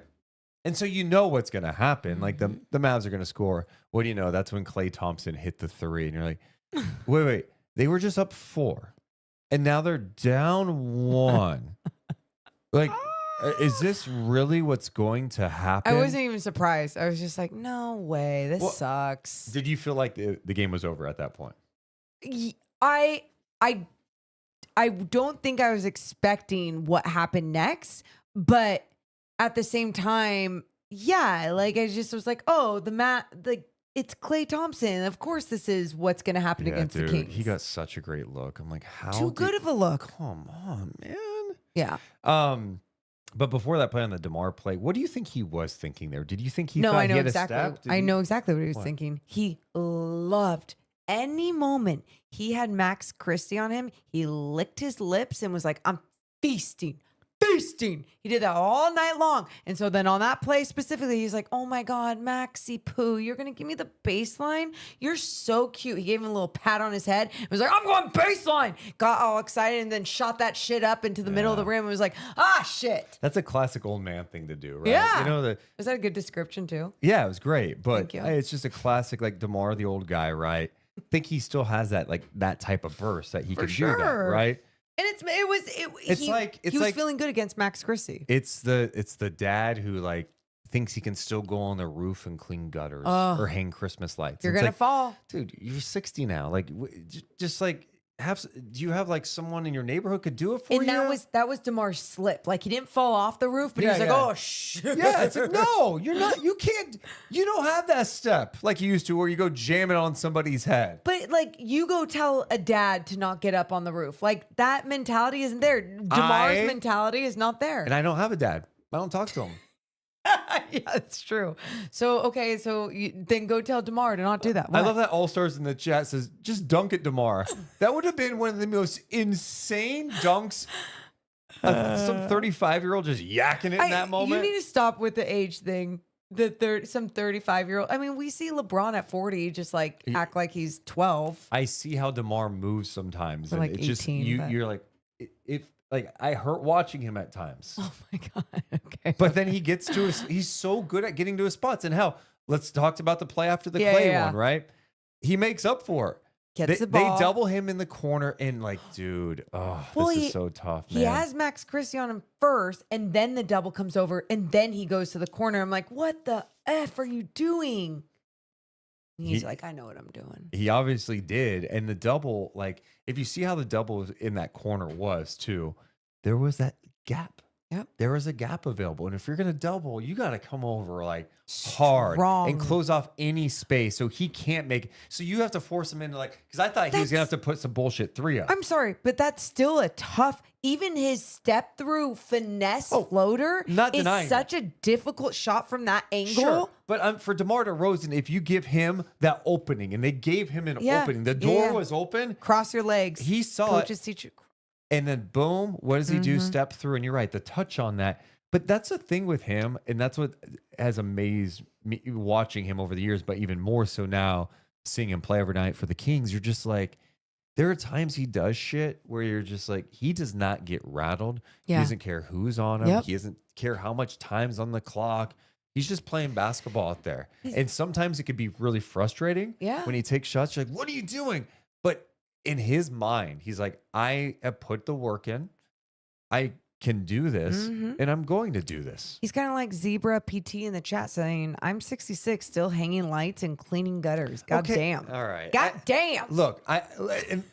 And so you know what's going to happen. Like the Mavs are going to score. What do you know? That's when Klay Thompson hit the three. And you're like, wait. They were just up 4. And now they're down 1. Like, is this really what's going to happen? I wasn't even surprised. I was just like, no way. This sucks. Did you feel like the game was over at that point? I don't think I was expecting what happened next, but at the same time, yeah, like I just was like, oh, it's Klay Thompson. Of course, this is what's going to happen against the Kings. He got such a great look. I'm like, how too good of a look? Come on, man. Yeah. But before that play on the DeMar play, what do you think he was thinking there? Did you think he thought I he know had exactly. a step? I know exactly what he was thinking. He loved any moment he had Max Christie on him. He licked his lips and was like, I'm feasting. He did that all night long. And so then on that play specifically, he's like, oh my God, Maxie Poo, you're going to give me the baseline? You're so cute. He gave him a little pat on his head. He was like, I'm going baseline. Got all excited and then shot that shit up into the middle of the rim and was like, shit. That's a classic old man thing to do, right? Yeah. Was that a good description too? Yeah, it was great. But it's just a classic, like DeMar, the old guy, right? I think he still has that, like that type of burst that he could do that, right? And he was feeling good against Max Christie. It's the dad who like thinks he can still go on the roof and clean gutters Ugh. or hang Christmas lights. You're It's gonna like, fall. dude, you're 60 now. Like, just like do you have like someone in your neighborhood could do it for And you? that was DeMar's slip. Like he didn't fall off the roof, but he Yeah, was like, yeah. "Oh shh." Yeah, it's like, no, you're not. You can't. You don't have that step like you used to, where you go jam it on somebody's head. But like you go tell a dad to not get up on the roof. Like that mentality isn't there. DeMar's mentality is not there. And I don't have a dad. I don't talk to him. Yeah, it's true. So okay, so then go tell DeMar to not do that. I What? love that All Stars in the chat says just dunk at DeMar. That would have been one of the most insane dunks. Some 35-year-old just yakking it in that moment. You need to stop with the age thing. Some 35-year-old. I mean, we see LeBron at 40 just like act like he's 12. I see how DeMar moves sometimes, and Like it's just 18, but- you're like if like I hurt watching him at times. Oh my god. Okay. But then he gets to he's so good at getting to his spots. And hell, let's talk about the play after the Clay one, right? He makes up for it. Gets the ball. They double him in the corner and like, dude, this is so tough, man. He has Max Christie on him first, and then the double comes over, and then he goes to the corner. I'm like, what the F are you doing? And he's like, I know what I'm doing. He obviously did. And the double, like, if you see how the double in that corner was too, there was that gap. Yep. There was a gap available. And if you're going to double, you got to come over like hard Strong. and close off any space so he can't make. So you have to force him into like, because I thought he was going to have to put some bullshit 3 up. I'm sorry, but that's still a tough. Even his step through finesse floater not is denying such a difficult shot from that angle. Sure. But for DeMar DeRozan, if you give him that opening, and they gave him an opening, the door was open. Cross your legs. He saw Coaches it. teach you. And then boom, what does he do? Step through. And you're right, the touch on that. But that's the thing with him. And that's what has amazed me watching him over the years, but even more so now seeing him play every night for the Kings. You're just like, there are times he does shit where you're just like, he does not get rattled. Yeah. He doesn't care who's on him. Yep. He doesn't care how much time's on the clock. He's just playing basketball out there. And sometimes it could be really frustrating when he takes shots. You're like, what are you doing? But in his mind, he's like, I have put the work in. I can do this, and I'm going to do this. He's kind of like Zebra PT in the chat saying, I'm 66, still hanging lights and cleaning gutters. God damn. All right. God damn. Look,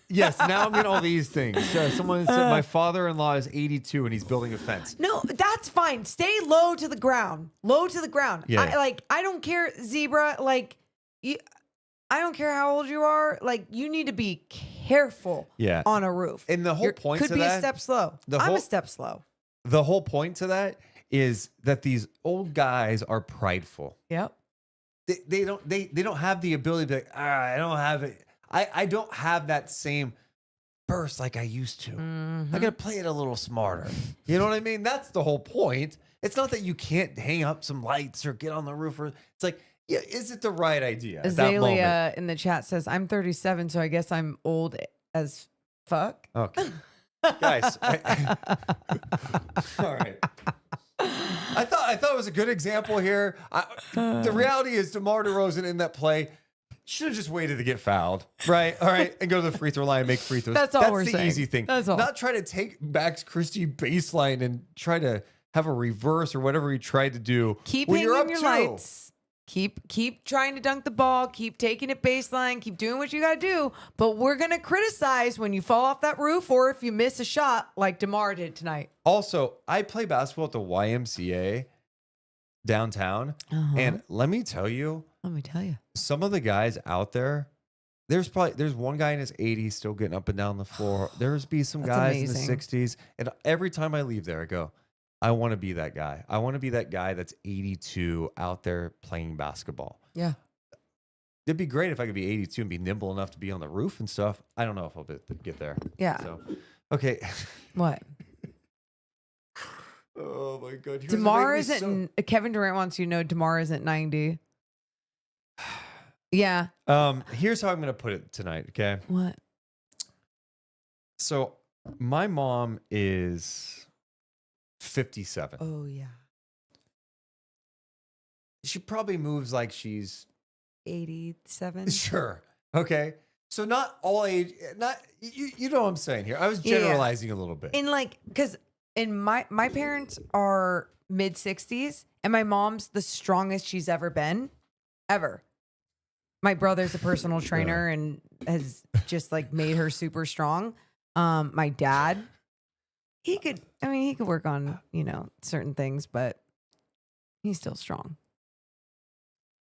yes, now I'm getting all these things. Someone said my father-in-law is 82 and he's building a fence. No, that's fine. Stay low to the ground. Low to the ground. Yeah. I don't care, Zebra. Like, I don't care how old you are. Like, you need to be careful on a roof. And the whole point could to be that, a step slow. I'm a step slow. The whole point to that is that these old guys are prideful. Yep. They don't have the ability to be like, I don't have it. I don't have that same burst like I used to. I gotta play it a little smarter. You know what I mean? That's the whole point. It's not that you can't hang up some lights or get on the roof. Or it's like, yeah, is it the right idea? At that moment? Azalea in the chat says, I'm 37, so I guess I'm old as fuck. Okay. Guys. All right. I thought it was a good example here. The reality is DeMar DeRozan in that play should have just waited to get fouled, right? All right, and go to the free throw line and make free throws. That's all we're the saying. easy thing. That's all. Not try to take Max Christie baseline and try to have a reverse or whatever he tried to do. Keep when hanging you're up your 2. lights. Keep trying to dunk the ball. Keep taking it baseline. Keep doing what you got to do. But we're going to criticize when you fall off that roof or if you miss a shot like DeMar did tonight. Also, I play basketball at the YMCA downtown. And let me tell you, some of the guys out there, there's one guy in his 80s still getting up and down the floor. There's some guys in the 60s. And every time I leave there, I go, I want to be that guy. I want to be that guy that's 82 out there playing basketball. Yeah. It'd be great if I could be 82 and be nimble enough to be on the roof and stuff. I don't know if I'll get there. Yeah. So, okay. What? Oh my God. DeMar isn't. Kevin Durant wants you to know DeMar isn't 90. Yeah. Here's how I'm going to put it tonight. Okay. What? So my mom is 57. Oh yeah. She probably moves like she's 87. Sure. Okay. So not all age, not you know what I'm saying here. I was generalizing a little bit. In like, because and my parents are mid-60s, and my mom's the strongest she's ever been, ever. My brother's a personal trainer and has just like made her super strong. My dad, he could work on, certain things, but he's still strong.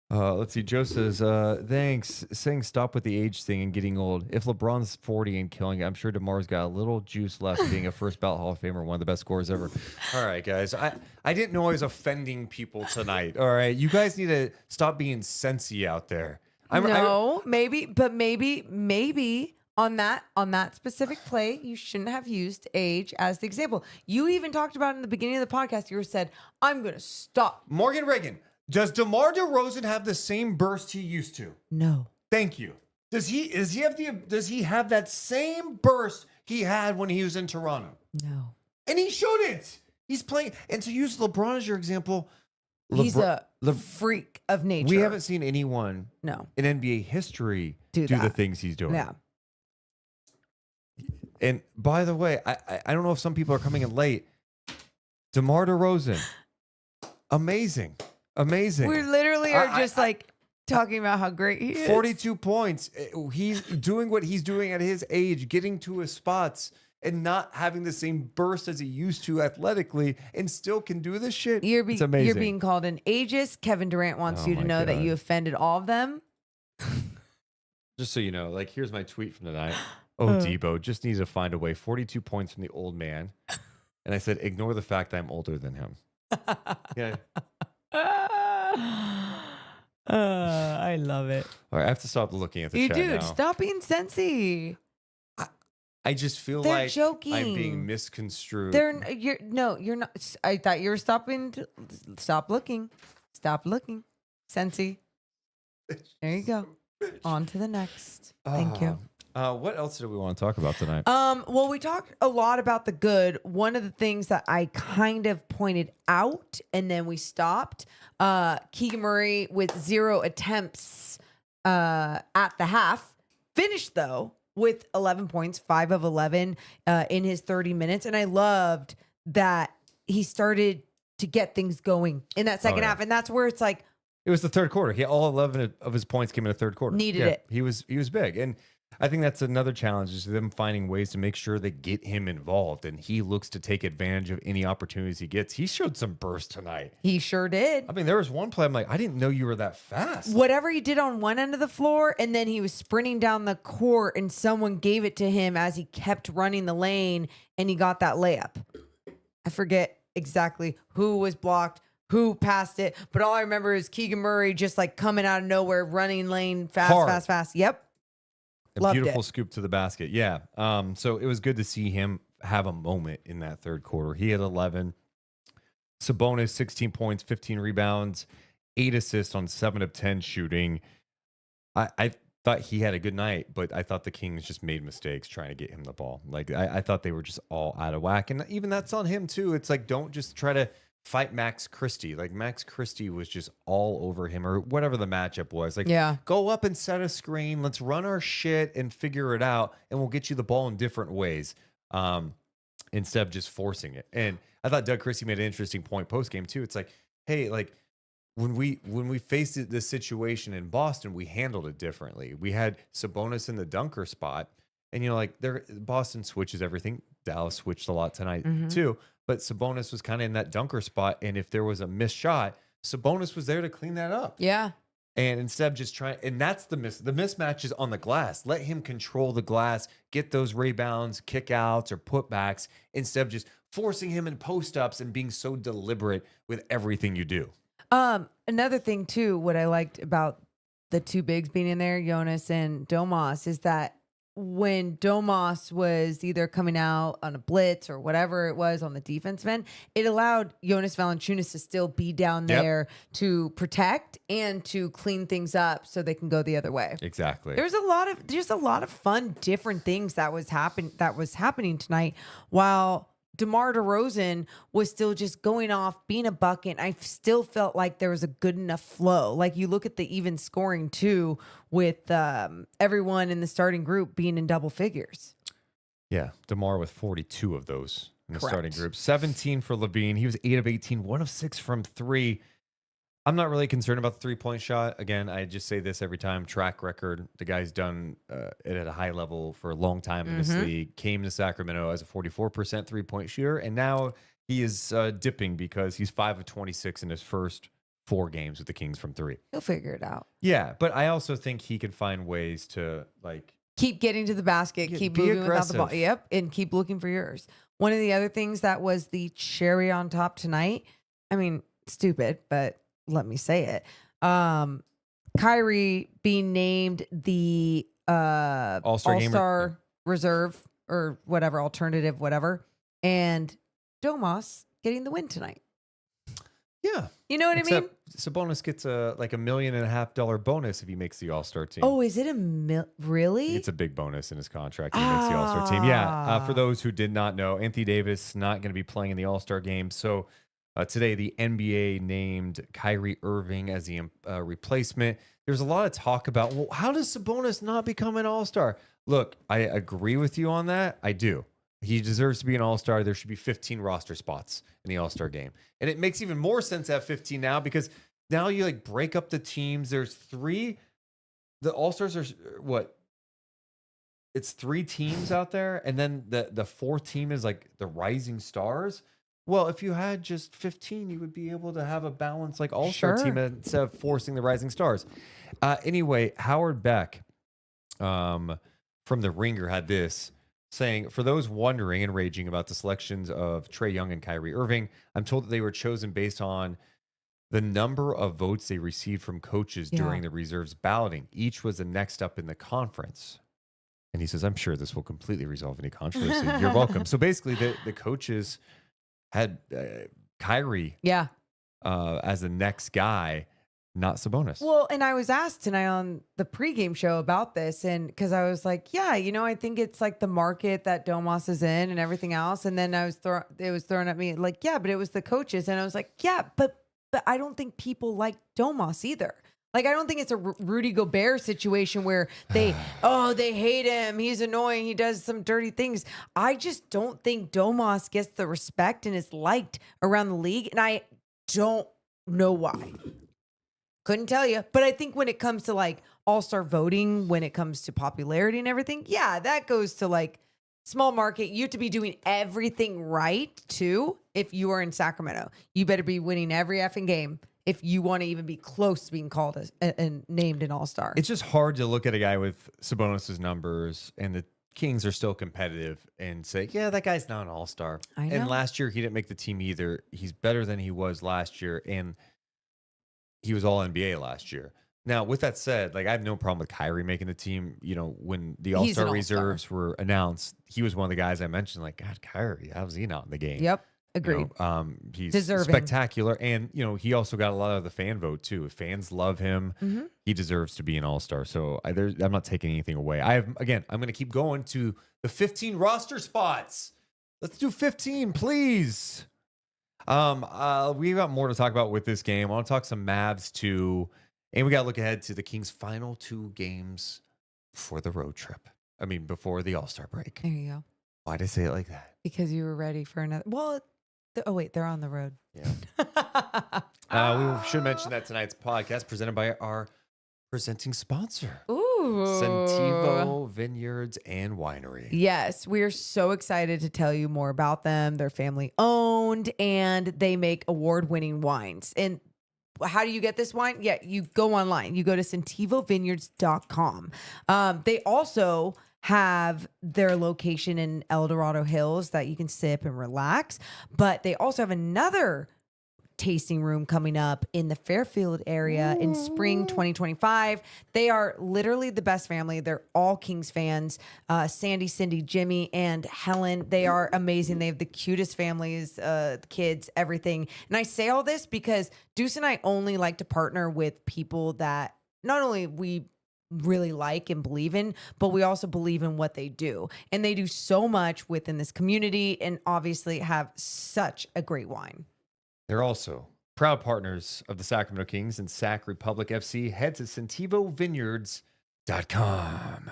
Let's see. Joe says, thanks. Saying stop with the age thing and getting old. If LeBron's 40 and killing it, I'm sure DeMar's got a little juice left being a first ballot Hall of Famer, one of the best scorers ever. All right, guys. I didn't know I was offending people tonight. All right. You guys need to stop being sensy out there. Maybe on that specific play, you shouldn't have used age as the example. You even talked about in the beginning of the podcast, you said, I'm going to stop. Morgan Reagan. Does DeMar DeRozan have the same burst he used to? No. Thank you. Does he have that same burst he had when he was in Toronto? No. And he shouldn't. He's playing. And to use LeBron as your example, he's a freak of nature. We haven't seen anyone in NBA history do the things he's doing. Yeah. And by the way, I don't know if some people are coming in late. DeMar DeRozan, amazing. Amazing. We literally are talking about how great he is. 42 points. He's doing what he's doing at his age, getting to his spots and not having the same burst as he used to athletically, and still can do this shit. It's amazing. You're being called an ageist. Kevin Durant wants you to know that you offended all of them. Just so you know, here's my tweet from tonight. Debo just needs to find a way. 42 points from the old man. And I said, ignore the fact I'm older than him. Yeah. I love it. All right, I have to stop looking at the chat now. Stop being sensy. I just feel They're like joking. I'm being misconstrued. You're not. I thought you were stopping. Stop looking. Stop looking. Sensy. There you go. On to the next. Thank you. What else did we want to talk about tonight? Well, we talked a lot about the good. One of the things that I kind of pointed out and then we stopped, Keegan Murray with 0 attempts at the half, finished though with 11 points, 5 of 11 in his 30 minutes. And I loved that he started to get things going in that second half. And that's where it's like, it was the third quarter. All 11 of his points came in the third quarter. Needed it. He was big. And I think that's another challenge, is them finding ways to make sure they get him involved. And he looks to take advantage of any opportunities he gets. He showed some burst tonight. He sure did. I mean, there was one play I'm like, I didn't know you were that fast. Whatever he did on one end of the floor, and then he was sprinting down the court and someone gave it to him as he kept running the lane and he got that layup. I forget exactly who was blocked, who passed it, but all I remember is Keegan Murray just coming out of nowhere, running lane fast. Yep. A beautiful scoop to the basket. Yeah. So it was good to see him have a moment in that third quarter. He had 11. Sabonis, 16 points, 15 rebounds, 8 assists on 7 of 10 shooting. I thought he had a good night, but I thought the Kings just made mistakes trying to get him the ball. I thought they were just all out of whack. And even that's on him too. It's don't just try to fight Max Christie. Max Christie was just all over him, or whatever the matchup was. Go up and set a screen. Let's run our shit and figure it out, and we'll get you the ball in different ways, instead of just forcing it. And I thought Doug Christie made an interesting point post game too. It's hey, when we faced this situation in Boston, we handled it differently. We had Sabonis in the dunker spot, and Boston switches everything. Dallas switched a lot tonight too. But Sabonis was kind of in that dunker spot, and if there was a missed shot, Sabonis was there to clean that up. Yeah. And instead of just trying, and that's the mismatch is on the glass. Let him control the glass, get those rebounds, kick outs, or putbacks, instead of just forcing him in post ups and being so deliberate with everything you do. Another thing too, what I liked about the two bigs being in there, Jonas and Domas, is that when Domas was either coming out on a blitz or whatever it was on the defensive end, it allowed Jonas Valanciunas to still be down there to protect and to clean things up so they can go the other way. Exactly. There's a lot of fun, different things that was happening tonight, while DeMar DeRozan was still just going off, being a bucket. I still felt like there was a good enough flow. You look at the even scoring too, with everyone in the starting group being in double figures. Yeah, DeMar with 42 of those in the Correct. starting group. 17 for LaVine. He was 8 of 18, 1 of 6 from 3. I'm not really concerned about the 3-point shot. Again, I just say this every time. Track record. The guy's done it at a high level for a long time in this league. Came to Sacramento as a 44% 3-point shooter, and now he is dipping because he's 5 of 26 in his first 4 games with the Kings from 3. He'll figure it out. Yeah, but I also think he can find ways to Keep getting to the basket, keep be moving without the ball. aggressive. Yep, and keep looking for yours. One of the other things that was the cherry on top tonight, I mean, stupid, but let me say it. Kyrie being named the All-Star reserve or whatever, alternative, whatever, and Domas getting the win tonight. Yeah. You know what I mean? Sabonis gets a $1.5 million bonus if he makes the All-Star team. Oh, is it really? It's a big bonus in his contract. He makes the All-Star team. Yeah. For those who did not know, Anthony Davis not going to be playing in the All-Star game. So today, the NBA named Kyrie Irving as the replacement. There's a lot of talk about, well, how does Sabonis not become an All-Star? Look, I agree with you on that. I do. He deserves to be an All-Star. There should be 15 roster spots in the All-Star game. And it makes even more sense to have 15 now because now you break up the teams. There's 3. The All-Stars are what? It's 3 teams out there. And then the 4th team is the Rising Stars. Well, if you had just 15, you would be able to have a balanced All-Star team instead of forcing the Rising Stars. Anyway, Howard Beck from The Ringer had this saying, for those wondering and raging about the selections of Trae Young and Kyrie Irving, I'm told that they were chosen based on the number of votes they received from coaches during the reserves balloting. Each was the next up in the conference. And he says, I'm sure this will completely resolve any controversy. You're welcome. So basically, the coaches had Kyrie as the next guy, not Sabonis. Well, and I was asked tonight on the pregame show about this, and because I was like, yeah, I think it's the market that Domas is in and everything else. And then it was thrown at me yeah, but it was the coaches. And I was like, yeah, but I don't think people like Domas either. I don't think it's a Rudy Gobert situation where they hate him. He's annoying. He does some dirty things. I just don't think Domas gets the respect and is liked around the league. And I don't know why. Couldn't tell you. But I think when it comes to all-star voting, when it comes to popularity and everything, yeah, that goes to small market. You have to be doing everything right too. If you are in Sacramento, you better be winning every effing game if you want to even be close to being called and named an all-star. It's just hard to look at a guy with Sabonis's numbers and the Kings are still competitive and say, yeah, that guy's not an all-star. I know. And last year, he didn't make the team either. He's better than he was last year. And he was all NBA last year. Now, with that said, I have no problem with Kyrie making the team. When the All-Star reserves were announced, he was one of the guys I mentioned, God, Kyrie, how's he not in the game? Yep. Agreed. He's deserving. Spectacular. And, he also got a lot of the fan vote, too. If fans love him, he deserves to be an all-star. So I'm not taking anything away. I'm going to keep going to the 15 roster spots. Let's do 15, please. We got more to talk about with this game. I want to talk some Mavs, too. And we got to look ahead to the Kings' final 2 games before the road trip. Before the All-Star break. There you go. Why'd I say it like that? Because you were ready for another. Well, they're on the road. Yeah. We should mention that tonight's podcast presented by our presenting sponsor, Ooh. Sentivo Vineyards and Winery. Yes, we are so excited to tell you more about them. They're family owned and they make award-winning wines. And how do you get this wine? Yeah, you go online. You go to sentivovineyards.com. They also have their location in El Dorado Hills that you can sip and relax. But they also have another tasting room coming up in the Fairfield area in spring 2025. They are literally the best family. They're all Kings fans. Sandy, Cindy, Jimmy, and Helen. They are amazing. They have the cutest families, kids, everything. And I say all this because Deuce and I only like to partner with people that not only we really like and believe in, but we also believe in what they do. And they do so much within this community and obviously have such a great wine. They're also proud partners of the Sacramento Kings and Sac Republic FC. Head to sentivovineyards.com.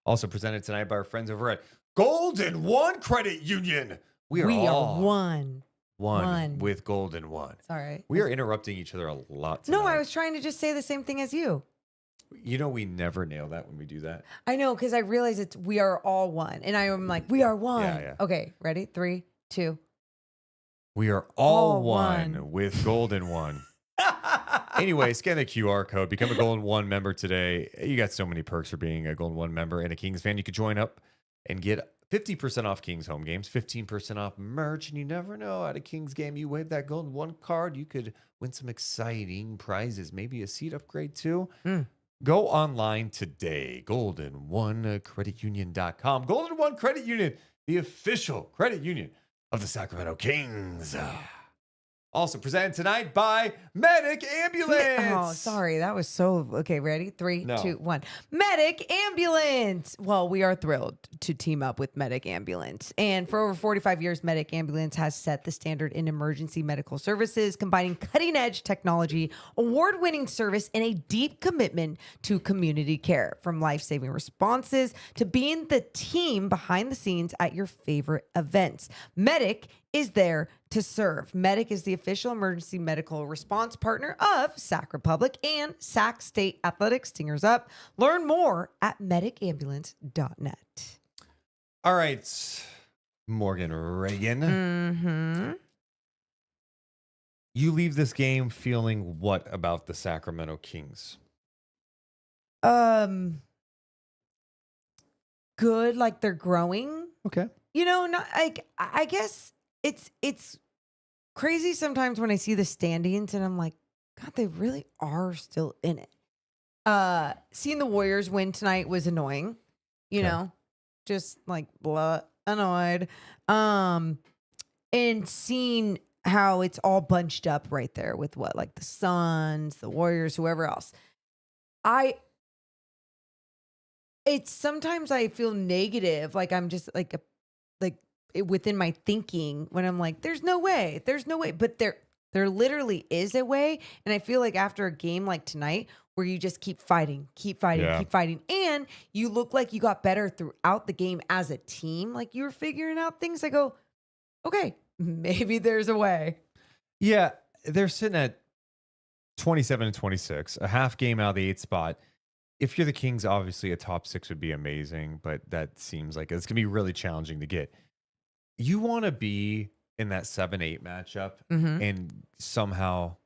Also presented tonight by our friends over at Golden One Credit Union. We are one with Golden One. It's all right. We are interrupting each other a lot tonight. No, I was trying to just say the same thing as you. You know, we never nail that when we do that. I know, because I realize we are all one. And I am like, we are one. Yeah. Okay, ready? 3, 2. We are all one with Golden One. Anyway, scan the QR code. Become a Golden One member today. You got so many perks for being a Golden One member and a Kings fan. You could join up and get 50% off Kings home games, 15% off merch, and you never know. At a Kings game, you wave that Golden One card, you could win some exciting prizes, maybe a seat upgrade too. Go online today, golden1creditunion.com. Golden One Credit Union, the official credit union of the Sacramento Kings. Also presented tonight by Medic Ambulance. Oh, sorry. That was so... Okay, ready? 3, 2, 1. Medic Ambulance. Well, we are thrilled to team up with Medic Ambulance. And for over 45 years, Medic Ambulance has set the standard in emergency medical services, combining cutting-edge technology, award-winning service, and a deep commitment to community care. From life-saving responses to being the team behind the scenes at your favorite events. Medic is there to serve. Medic is the official emergency medical response partner of Sac Republic and Sac State Athletics. Stingers up. Learn more at medicambulance.net. All right, Morgan Reagan. You leave this game feeling what about the Sacramento Kings? Good, like they're growing. Okay. You know, not like I guess it's crazy sometimes when I see the standings and I'm like, God, they really are still in it. Seeing the Warriors win tonight was annoying, you know, just like blah, annoyed. And seeing how it's all bunched up right there with what, like the Suns, the Warriors, whoever else. It's sometimes I feel negative, like I'm just like within my thinking when I'm like, there's no way, but there literally is a way. And I feel like after a game like tonight, where you just keep fighting, and you look like you got better throughout the game as a team, like you were figuring out things. I go, okay, maybe there's a way. Yeah, they're sitting at 27 and 26, a half game out of the 8th spot. If you're the Kings, obviously a top 6 would be amazing, but that seems like it's going to be really challenging to get. You want to be in that 7-8 matchup and somehow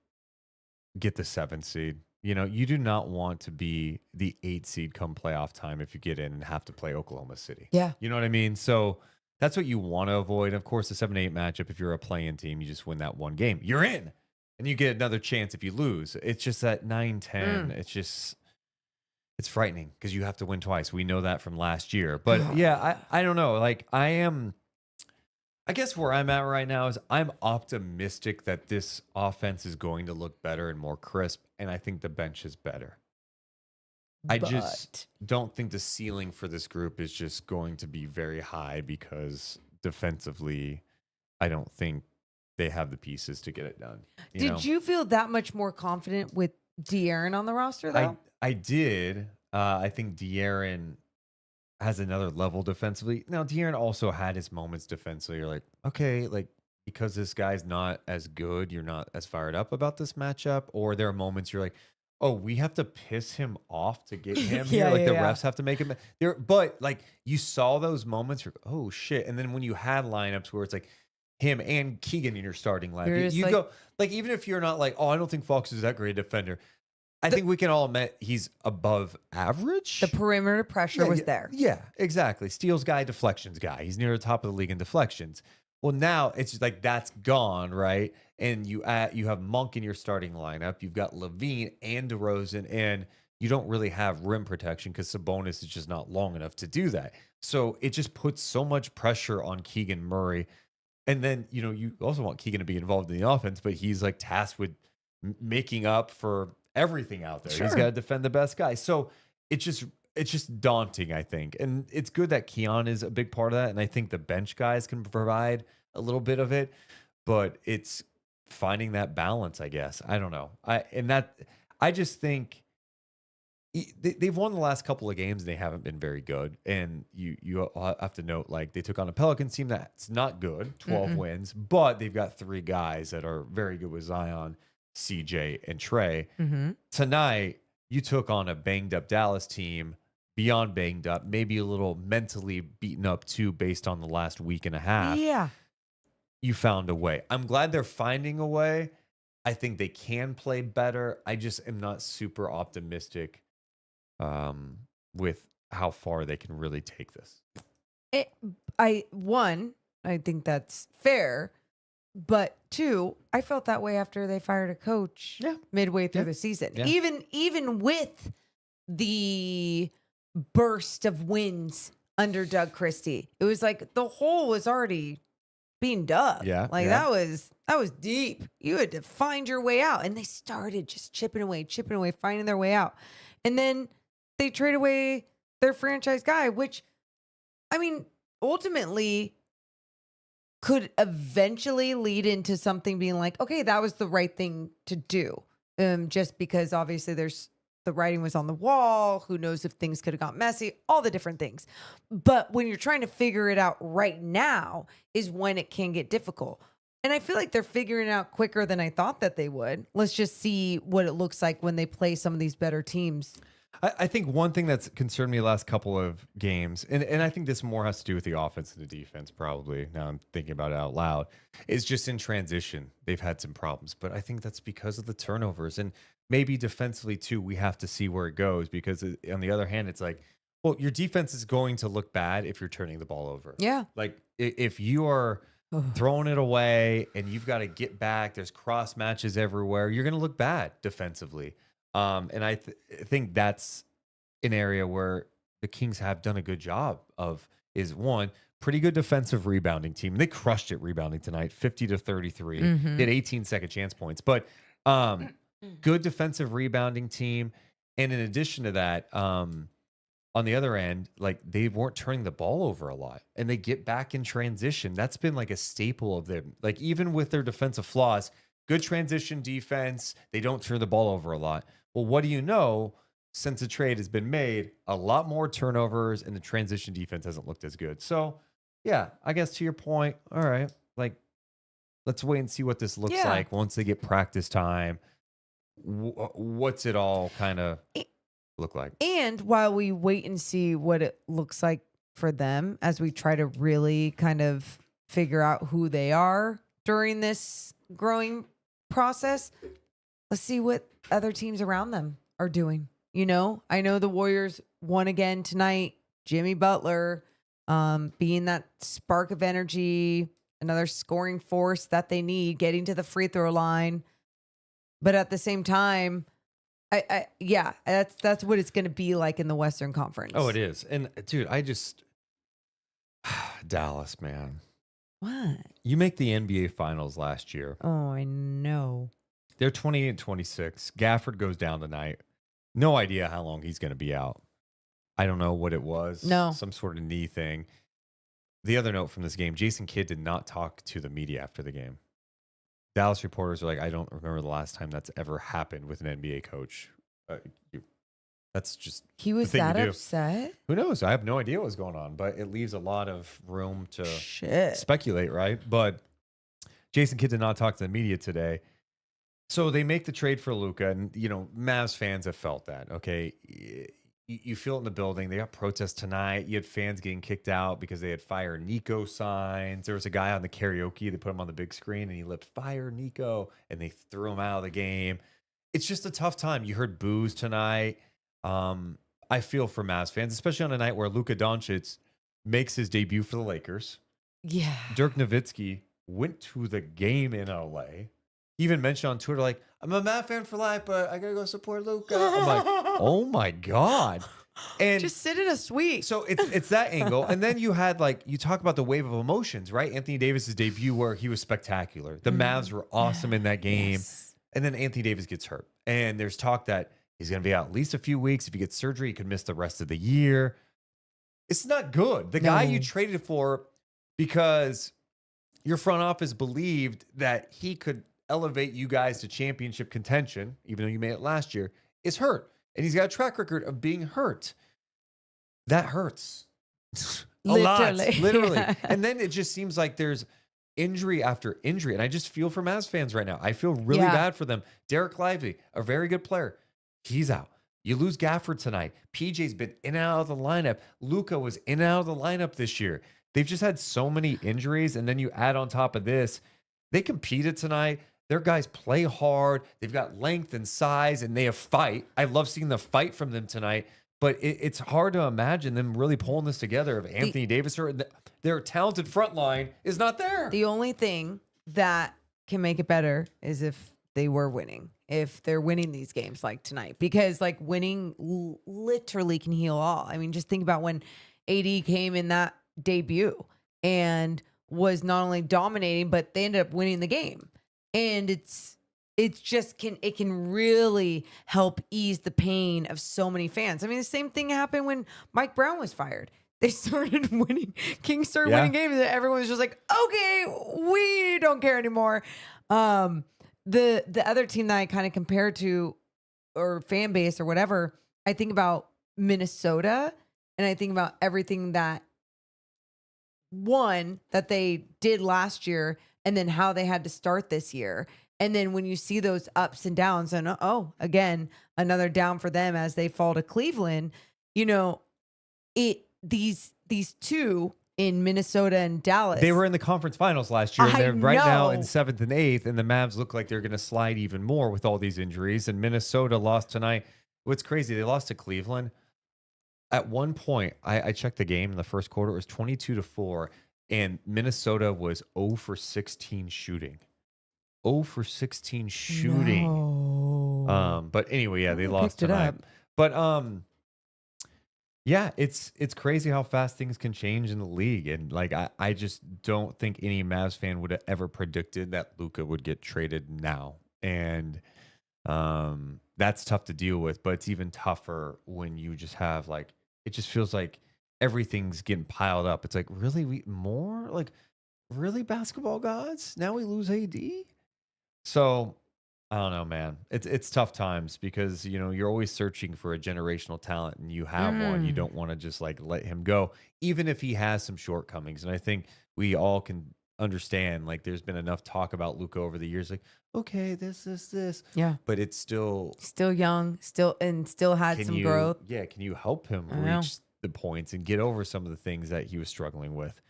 get the 7th seed. You know, you do not want to be the 8th seed come playoff time if you get in and have to play Oklahoma City. Yeah. You know what I mean? So that's what you want to avoid. Of course, the 7-8 matchup, if you're a play-in team, you just win that one game. You're in. And you get another chance if you lose. It's just that 9-10. It's just... It's frightening because you have to win twice. We know that from last year. But yeah, I don't know. Like I guess where I'm at right now is I'm optimistic that this offense is going to look better and more crisp. And I think the bench is better. I just don't think the ceiling for this group is just going to be very high because defensively, I don't think they have the pieces to get it done. Did you feel that much more confident with De'Aaron on the roster though? I did. I think De'Aaron has another level defensively. Now, De'Aaron also had his moments defensively. You're like, okay, like because this guy's not as good, you're not as fired up about this matchup. Or there are moments you're like, oh, we have to piss him off to get him here. Like the refs have to make him there. But like you saw those moments, you're like, oh shit. And then when you had lineups where it's like him and Keegan in your starting lineup, you go like, even if you're not like, oh, I don't think Fox is that great a defender. I think we can all admit he's above average. The perimeter pressure was there. Yeah, exactly. Steals guy, deflections guy. He's near the top of the league in deflections. Well, now it's just like that's gone, right? And you have Monk in your starting lineup. You've got LaVine and DeRozan, and you don't really have rim protection because Sabonis is just not long enough to do that. So it just puts so much pressure on Keegan Murray. And then, you know, you also want Keegan to be involved in the offense, but he's like tasked with making up for everything out there. Sure. He's got to defend the best guy. So it's just daunting, I think. And it's good that Keon is a big part of that. And I think the bench guys can provide a little bit of it, but it's finding that balance, I guess. I don't know. I just think they've won the last couple of games and they haven't been very good. And you have to note, like, they took on a Pelicans team that's not good, 12 wins, but they've got 3 guys that are very good with Zion, CJ, and Trey. Tonight, you took on a banged up Dallas team, beyond banged up, maybe a little mentally beaten up too, based on the last week and a half. Yeah. You found a way. I'm glad they're finding a way. I think they can play better. I just am not super optimistic with how far they can really take this. I think that's fair, but 2, I felt that way after they fired a coach midway through the season. Yeah. Even with the burst of wins under Doug Christie, it was like the hole was already being dug. That was deep. You had to find your way out, and they started just chipping away, finding their way out, and then they trade away their franchise guy, which, I mean, ultimately could eventually lead into something being like, okay, that was the right thing to do. Just because obviously the writing was on the wall. Who knows if things could have got messy, all the different things. But when you're trying to figure it out right now is when it can get difficult. And I feel like they're figuring it out quicker than I thought that they would. Let's just see what it looks like when they play some of these better teams. I think one thing that's concerned me the last couple of games, and I think this more has to do with the offense and the defense, probably, now I'm thinking about it out loud, is just in transition. They've had some problems, but I think that's because of the turnovers. And maybe defensively, too, we have to see where it goes, because on the other hand, it's like, well, your defense is going to look bad if you're turning the ball over. Yeah. Like, if you are throwing it away and you've got to get back, there's cross matches everywhere, you're going to look bad defensively. And I think that's an area where the Kings have done a good job of, is one, pretty good defensive rebounding team. They crushed it rebounding tonight, 50-33. They had 18 second chance points, but good defensive rebounding team. And in addition to that, on the other end, like, they weren't turning the ball over a lot, and they get back in transition. That's been like a staple of them. Like, even with their defensive flaws, good transition defense, they don't turn the ball over a lot. Well, what do you know? Since the trade has been made, a lot more turnovers, and the transition defense hasn't looked as good. So, yeah, I guess to your point, all right, like, let's wait and see what this looks like once they get practice time. What's it all kind of look like? And while we wait and see what it looks like for them, as we try to really kind of figure out who they are during this growing process, let's see what other teams around them are doing. You know, I know the Warriors won again tonight. Jimmy Butler being that spark of energy, another scoring force that they need, getting to the free throw line. But at the same time, that's what it's going to be like in the Western Conference. Oh, it is. And dude, I just Dallas, man. What? You make the NBA Finals last year. Oh, I know. They're 28-26. Gafford goes down tonight. No idea how long he's going to be out. I don't know what it was. No. Some sort of knee thing. The other note from this game, Jason Kidd did not talk to the media after the game. Dallas reporters are like, I don't remember the last time that's ever happened with an NBA coach. That's just he was the thing that to do. upset. Who knows? I have no idea what's going on, but it leaves a lot of room to speculate, right? But Jason Kidd did not talk to the media today. So they make the trade for Luka, and, you know, Mavs fans have felt that, okay? You feel it in the building. They got protests tonight. You had fans getting kicked out because they had Fire Nico signs. There was a guy on the karaoke. They put him on the big screen, and he lipped Fire Nico, and they threw him out of the game. It's just a tough time. You heard boos tonight. I feel for Mavs fans, especially on a night where Luka Doncic makes his debut for the Lakers. Yeah. Dirk Nowitzki went to the game in LA. He even mentioned on Twitter, like, I'm a Mavs fan for life, but I got to go support Luka. I'm like, oh, my God. And just sit in a suite. So it's that angle. And then you had, like, you talk about the wave of emotions, right? Anthony Davis's debut where he was spectacular. The Mavs were awesome in that game. Yes. And then Anthony Davis gets hurt. And there's talk that he's going to be out at least a few weeks. If he gets surgery, he could miss the rest of the year. It's not good. The guy you traded for, because your front office believed that he could elevate you guys to championship contention, even though you made it last year, is hurt. and he's got a track record of being hurt. That hurts. A Literally. lot, literally. Yeah. And then it just seems like there's injury after injury. And I just feel for Mavs fans right now. I feel really bad for them. Derek Lively, a very good player, he's out. You lose Gafford tonight. PJ's been in and out of the lineup. Luka was in and out of the lineup this year. They've just had so many injuries. And then you add on top of this, they competed tonight. Their guys play hard. They've got length and size, and they have fight. I love seeing the fight from them tonight. But it's hard to imagine them really pulling this together if Anthony Davis or their talented front line is not there. The only thing that can make it better is if they were winning, if they're winning these games like tonight, because like winning literally can heal all. I mean, just think about when AD came in that debut and was not only dominating, but they ended up winning the game. And it can really help ease the pain of so many fans. I mean, the same thing happened when Mike Brown was fired. They started winning. Kings started winning games, and everyone was just like, "Okay, we don't care anymore." The other team that I kind of compare to, or fan base or whatever, I think about Minnesota, and I think about everything that they did last year, and then how they had to start this year. And then when you see those ups and downs, and again, another down for them as they fall to Cleveland, these two in Minnesota and Dallas. They were in the conference finals last year, and they're right now in know. 7th and 8th, and the Mavs look like they're going to slide even more with all these injuries. And Minnesota lost tonight. What's crazy, they lost to Cleveland. At one point, I checked the game in the first quarter. It was 22-4, and Minnesota was 0 for 16 shooting. 0 for 16 shooting. No. But anyway, they They lost picked it tonight. up. But yeah, it's crazy how fast things can change in the league. And like I just don't think any Mavs fan would have ever predicted that Luka would get traded now. And that's tough to deal with, but it's even tougher when you just have it just feels like everything's getting piled up. It's like, really, really, basketball gods? Now we lose AD? So I don't know, man. It's tough times because you're always searching for a generational talent, and you have one. You don't want to just let him go, even if he has some shortcomings. And I think we all can understand. There's been enough talk about Luka over the years. Okay, this, Yeah, but it's still young, still had some growth. Yeah, can you help him I know. reach the points and get over some of the things that he was struggling with?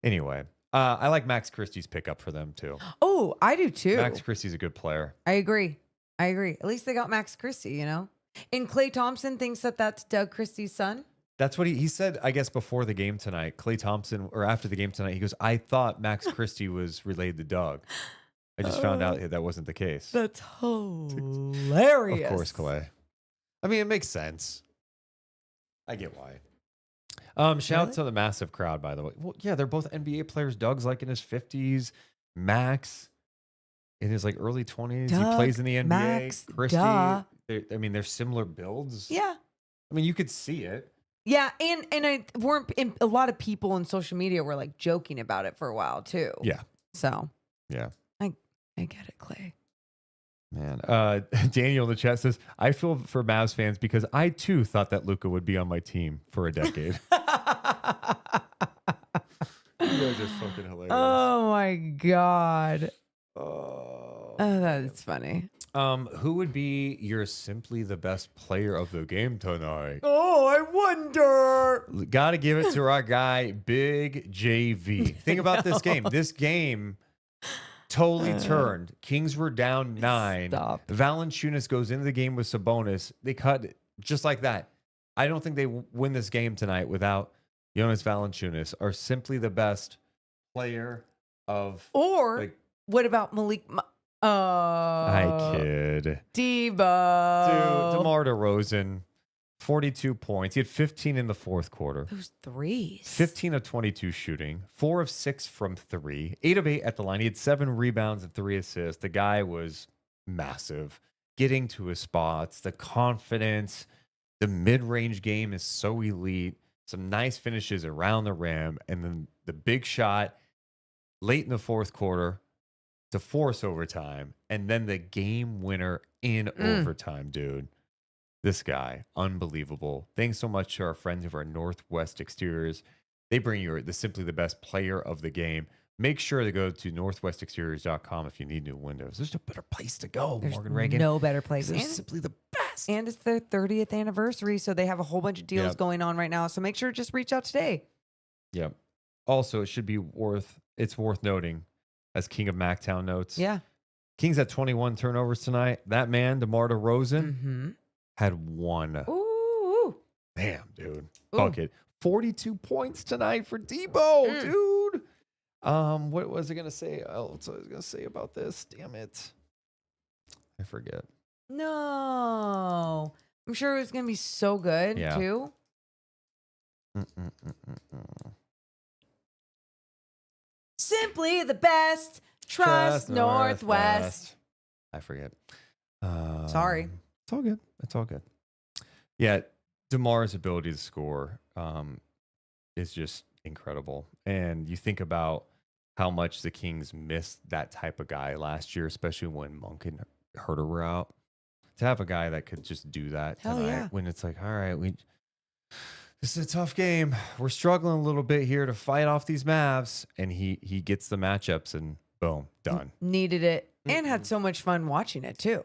Anyway. I like Max Christie's pickup for them too. Oh, I do too. Max Christie's a good player. I agree. At least they got Max Christie, And Klay Thompson thinks that that's Doug Christie's son. That's what he said, I guess, before the game tonight. Klay Thompson, or after the game tonight, he goes, I thought Max Christie was related to Doug. I just found out that wasn't the case. That's hilarious. Of course, Klay. I mean, it makes sense. I get why. Shout out to the massive crowd, by the way. Well, yeah, they're both NBA players. Doug's in his 50s. Max in his early 20s. Doug, he plays in the NBA. Max, Christie. duh. They're similar builds. Yeah. I mean, you could see it. Yeah, and a lot of people on social media were joking about it for a while too. Yeah. So yeah, I get it, Klay. Man, Daniel in the chat says, I feel for Mavs fans because I too thought that Luka would be on my team for a decade. You guys are fucking hilarious. Oh my God. Oh, That's funny. Who would be your simply the best player of the game tonight? Oh, I wonder. Got to give it to our guy, Big JV. Think about this game. This game totally turned. Kings were down 9. Stop. Valanciunas goes into the game with Sabonis. They cut it just like that. I don't think they win this game tonight without Jonas Valanciunas, or simply the best player of. Or what about Malik? I kid. Debo. Dude, DeMar DeRozan, 42 points. He had 15 in the fourth quarter. Those threes. 15 of 22 shooting, 4 of 6 from 3, 8 of 8 at the line. He had 7 rebounds and 3 assists. The guy was massive, getting to his spots, the confidence, the mid-range game is so elite. Some nice finishes around the rim, and then the big shot late in the fourth quarter to force overtime, and then the game winner in overtime, dude. This guy, unbelievable. Thanks so much to our friends over at Northwest Exteriors. They bring you simply the best player of the game. Make sure to go to northwestexteriors.com if you need new windows. There's no better place to go, There's Morgan Reagan. no better place. They're And, simply the best. and it's their 30th anniversary, so they have a whole bunch of deals Yep. going on right now. So make sure to just reach out today. Yep. Also, it should be worth noting, as King of Mactown notes. Yeah. Kings had 21 turnovers tonight. That man, DeMar DeRozan, Mm-hmm. had 1. Ooh. Damn, dude. Ooh. Bucket. 42 points tonight for Debo, Mm. dude. What was I gonna say? What was I gonna say about this? Damn it. I forget. No. I'm sure it was going to be so good, Yeah. too. Simply the best. Trust Northwest. I forget. Sorry. It's all good. It's all good. Yeah, DeMar's ability to score is just incredible. And you think about how much the Kings missed that type of guy last year, especially when Monk and Herter were out. To have a guy that could just do that Hell tonight, yeah. when it's like, all right, this is a tough game. We're struggling a little bit here to fight off these Mavs, and he gets the matchups, and boom, done. Needed it and had so much fun watching it, too.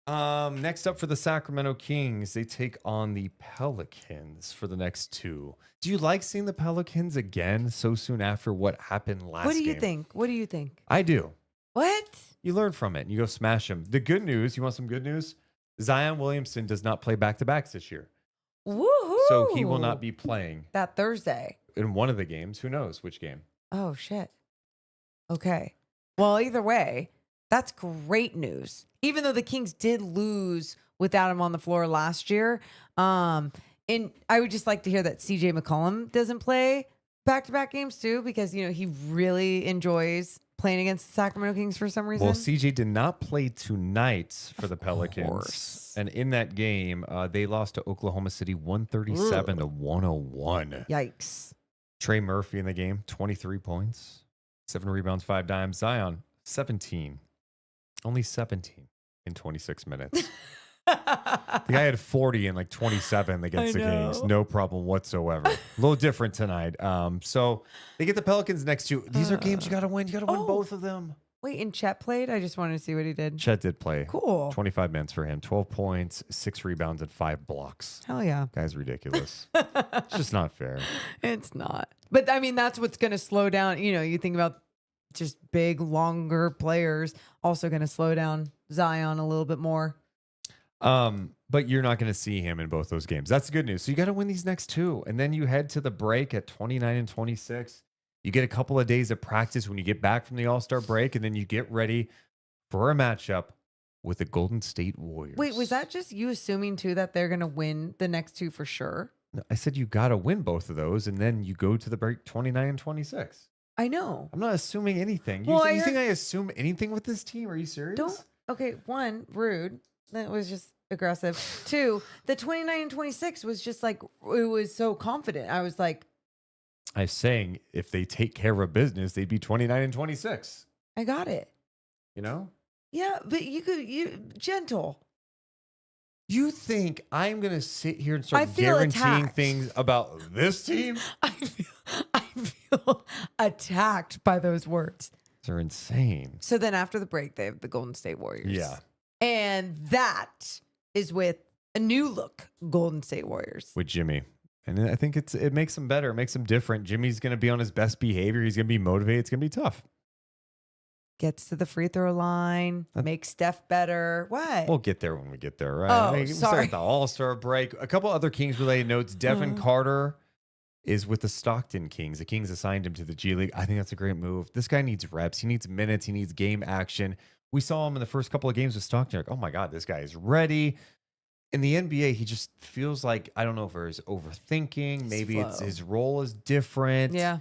Next up for the Sacramento Kings, they take on the Pelicans for the next 2. Do you like seeing the Pelicans again so soon after what happened last game? What do you think? What do you think? I do. What? You learn from it and you go smash them. The good news, you want some good news? Zion Williamson does not play back-to-backs this year. Woohoo! So he will not be playing that Thursday. in one of the games. Who knows which game? Oh, shit. Okay. Well, either way, that's great news. Even though the Kings did lose without him on the floor last year. And I would just like to hear that CJ McCollum doesn't play back-to-back games too, because, you know, he really enjoys playing against the Sacramento Kings for some reason. Well, CJ did not play tonight for the Pelicans. course. And in that game, they lost to Oklahoma City 137 to 101. Yikes. Trey Murphy in the game, 23 points, 7 rebounds, 5 dimes. Zion, 17. Only 17 in 26 minutes. The guy had 40 and like 27 against the Kings. know. No problem whatsoever. A little different tonight. So they get the Pelicans next 2. These are games you got to win. You got to win both of them. Wait, and Chet played? I just wanted to see what he did. Chet did play. Cool. 25 minutes for him. 12 points, 6 rebounds, and 5 blocks. Hell yeah. Guy's ridiculous. It's just not fair. It's not. But I mean, that's what's going to slow down. You know, you think about just big, longer players also going to slow down Zion a little bit more. But you're not going to see him in both those games. That's the good news. So you got to win these next 2. And then you head to the break at 29 and 26. You get a couple of days of practice when you get back from the All-Star break, and then you get ready for a matchup with the Golden State Warriors. Wait, was that just you assuming too that they're going to win the next 2 for sure? No, I said you got to win both of those, and then you go to the break 29 and 26. I know. I'm not assuming anything. Well, I you think heard- I assume anything with this team? Are you serious? Don't. Okay, 1, rude. That was just aggressive. 2, the 29 and 26 was just like, it was so confident. I was like, I was saying if they take care of business, they'd be 29 and 26. I got it. You know? Yeah, but you gentle. You think I'm going to sit here and start I feel guaranteeing attacked. things about this team? I feel attacked by those words. They're insane. So then after the break, they have the Golden State Warriors. Yeah. And that is with a new look Golden State Warriors. With Jimmy. And I think it makes him better. It makes him different. Jimmy's going to be on his best behavior. He's going to be motivated. It's going to be tough. Gets to the free throw line, makes Steph better. What? We'll get there when we get there, right? Oh, we start sorry. at the All-Star break. A couple other Kings-related notes. Devin Carter is with the Stockton Kings. The Kings assigned him to the G League. I think that's a great move. This guy needs reps. He needs minutes. He needs game action. We saw him in the first couple of games with Stockton. Like, oh my God, this guy is ready. In the NBA, he just feels like, I don't know if it's overthinking. Maybe it's flow. his role is different. Yeah,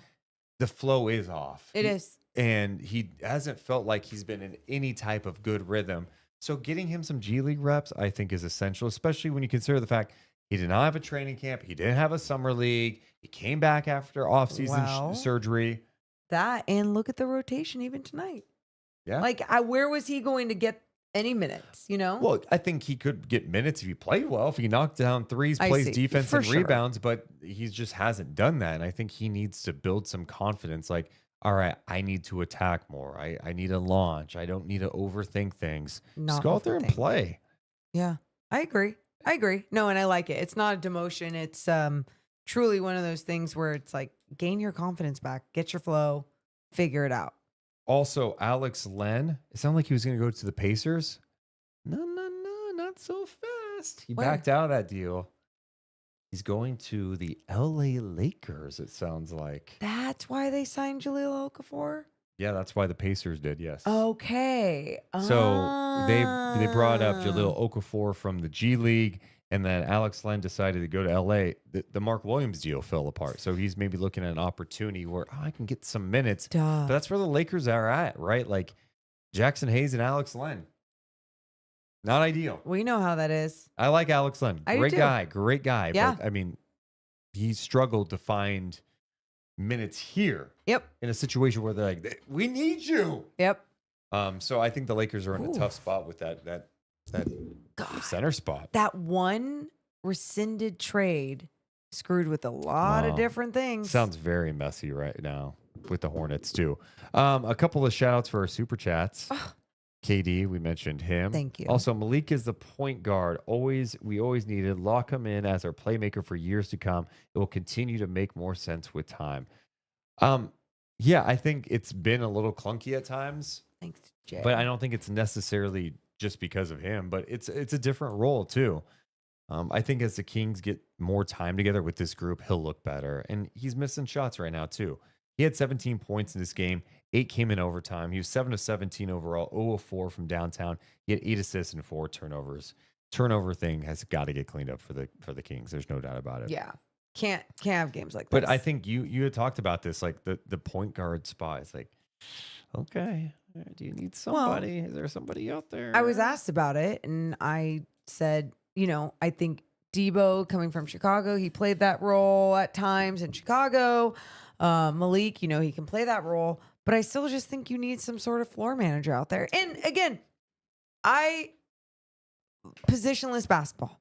The flow is off. it is. And he hasn't felt like he's been in any type of good rhythm. So getting him some G League reps, I think, is essential, especially when you consider the fact he did not have a training camp. He didn't have a summer league. He came back after offseason Wow. surgery. That and look at the rotation even tonight. Yeah. Like, where was he going to get any minutes, you know? Well, I think he could get minutes if he played well, if he knocked down threes, I plays see. defense For and sure. rebounds, but he just hasn't done that. And I think he needs to build some confidence. Like, all right, I need to attack more. I need to launch. I don't need to overthink things. Just go out there and overthink. play. Yeah, I agree. No, and I like it. It's not a demotion. It's truly one of those things where it's like, gain your confidence back, get your flow, figure it out. Also, Alex Len, it sounded like he was going to go to the Pacers. No, not so fast. He Where? backed out of that deal. He's going to the LA Lakers, it sounds like. That's why they signed Jahlil Okafor? Yeah, that's why the Pacers did, yes. Okay. So they brought up Jahlil Okafor from the G League, and then Alex Len decided to go to LA. The Mark Williams deal fell apart. So he's maybe looking at an opportunity where I can get some minutes. Duh. But that's where the Lakers are at, right? Like Jackson Hayes and Alex Len. Not ideal. We know how that is. I like Alex Len. I do Great too. guy. Yeah. But I mean, he struggled to find minutes here Yep. in a situation where they're like, we need you. Yep. So I think the Lakers are in a tough spot with that God. center spot. That one rescinded trade screwed with a lot of Wow. different things. Sounds very messy right now with the Hornets too. A couple of shout outs for our super chats. KD, we mentioned him. Thank you. Also, Malik is the point guard. We always needed. Lock him in as our playmaker for years to come. It will continue to make more sense with time. Yeah, I think it's been a little clunky at times, Thanks, Jay. but I don't think it's necessarily just because of him. But it's a different role too. I think as the Kings get more time together with this group, he'll look better. And he's missing shots right now too. He had 17 points in this game. 8 came in overtime. He was 7 of 17 overall, 0 of 4 from downtown. He had 8 assists and 4 turnovers. Turnover thing has got to get cleaned up for the Kings. There's no doubt about it. Yeah. Can't have games like But this. I think you had talked about this, like the point guard spot. It's like, okay, do you need somebody? Is there somebody out there? I was asked about it, and I said, I think Debo coming from Chicago, he played that role at times in Chicago. Malik, he can play that role, but I still just think you need some sort of floor manager out there. And again, positionless basketball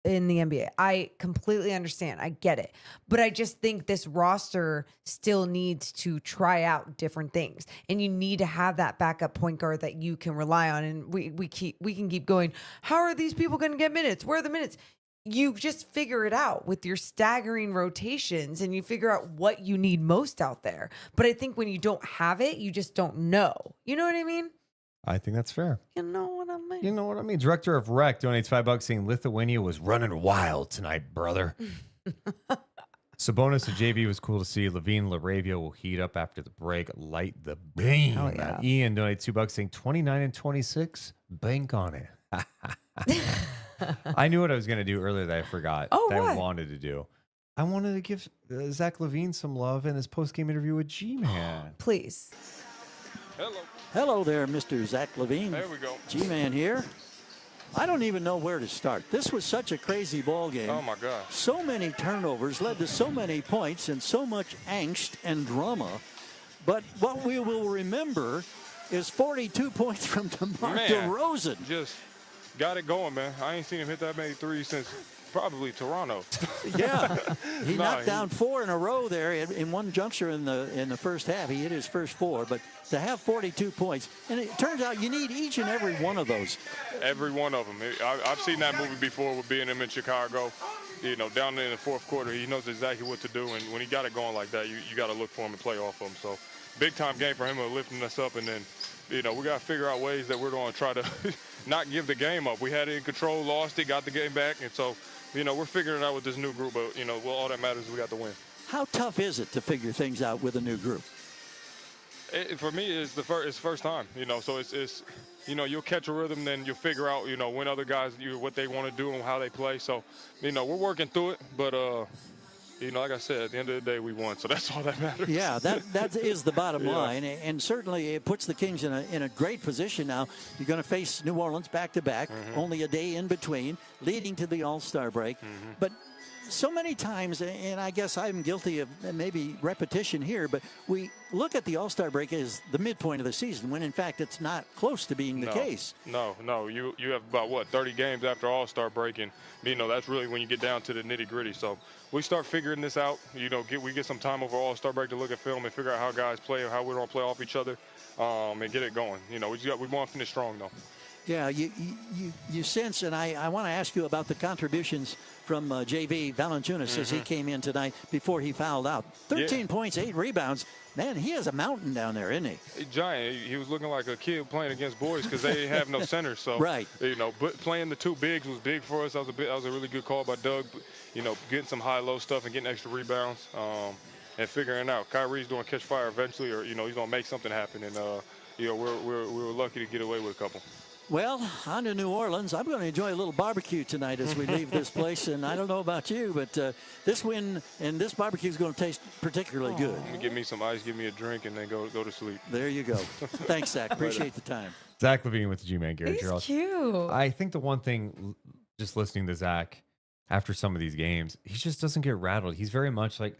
in the NBA. I completely understand. I get it. But I just think this roster still needs to try out different things. And you need to have that backup point guard that you can rely on. And we can keep going. How are these people going to get minutes? Where are the minutes? You just figure it out with your staggering rotations and you figure out what you need most out there. But I think when you don't have it, you just don't know. You know what I mean? I think that's fair. You know what I mean? You know what I mean? Director of Rec donates $5 saying Lithuania was running wild tonight, brother. Sabonis and JV was cool to see. LaVine, LaRavia will heat up after the break. Light the beam. Hell yeah. Ian donates $2 saying 29 and 26. Bank on it. I knew what I was going to do earlier that I forgot. Oh, that what? I wanted to do. I wanted to give Zach LaVine some love in his post-game interview with GMan. Please. Hello there, Mr. Zach LaVine. There we go. G-Man here. I don't even know where to start. This was such a crazy ball game. Oh my God. So many turnovers led to so many points and so much angst and drama. But what we will remember is 42 points from DeMar DeRozan. Just got it going, man. I ain't seen him hit that many threes since probably Toronto. Yeah, he knocked down 4 in a row there in one juncture in the first half. He hit his first 4, but to have 42 points, and it turns out you need each and every one of those. Every one of them. I've seen that movie before with being him in Chicago. Down there in the fourth quarter, he knows exactly what to do, and when he got it going like that, you got to look for him and play off him. So, big time game for him of lifting us up, and then, we got to figure out ways that we're going to try to not give the game up. We had it in control, lost it, got the game back, and so, we're figuring it out with this new group, but, all that matters is we got the win. How tough is it to figure things out with a new group? For me, it's the first time, so it's you'll catch a rhythm, then you'll figure out, when other guys, what they want to do and how they play. So, we're working through it, but, like I said, at the end of the day, we won, so that's all that matters. Yeah, that is the bottom line, and certainly it puts the Kings in a great position now. You're going to face New Orleans back-to-back, only a day in between, leading to the All-Star break. But so many times, and I guess I'm guilty of maybe repetition here, but we look at the All-Star break as the midpoint of the season, when in fact it's not close to being the case. No. You have about, 30 games after All-Star break, and, that's really when you get down to the nitty-gritty. So we start figuring this out. We get some time over All-Star break to look at film and figure out how guys play and how we don't play off each other, and get it going. We want to finish strong, though. Yeah, you sense, and I want to ask you about the contributions from JV Valanciunas as he came in tonight before he fouled out. 13 points, 8 rebounds. Man, he has a mountain down there, isn't he? Giant. He was looking like a kid playing against boys because they have no center. So, right. But playing the two bigs was big for us. That was a really good call by Doug. Getting some high-low stuff and getting extra rebounds and figuring out. Kyrie's doing catch fire eventually, or he's gonna make something happen. And we were lucky to get away with a couple. Well, on to New Orleans. I'm going to enjoy a little barbecue tonight as we leave this place. And I don't know about you, but this win and this barbecue is going to taste particularly good. Give me some ice, give me a drink, and then go to sleep. There you go. Thanks, Zach. Appreciate the time. Zach LaVine with the G-Man, Gary He's Charles. cute. I think the one thing, just listening to Zach after some of these games, he just doesn't get rattled. He's very much like,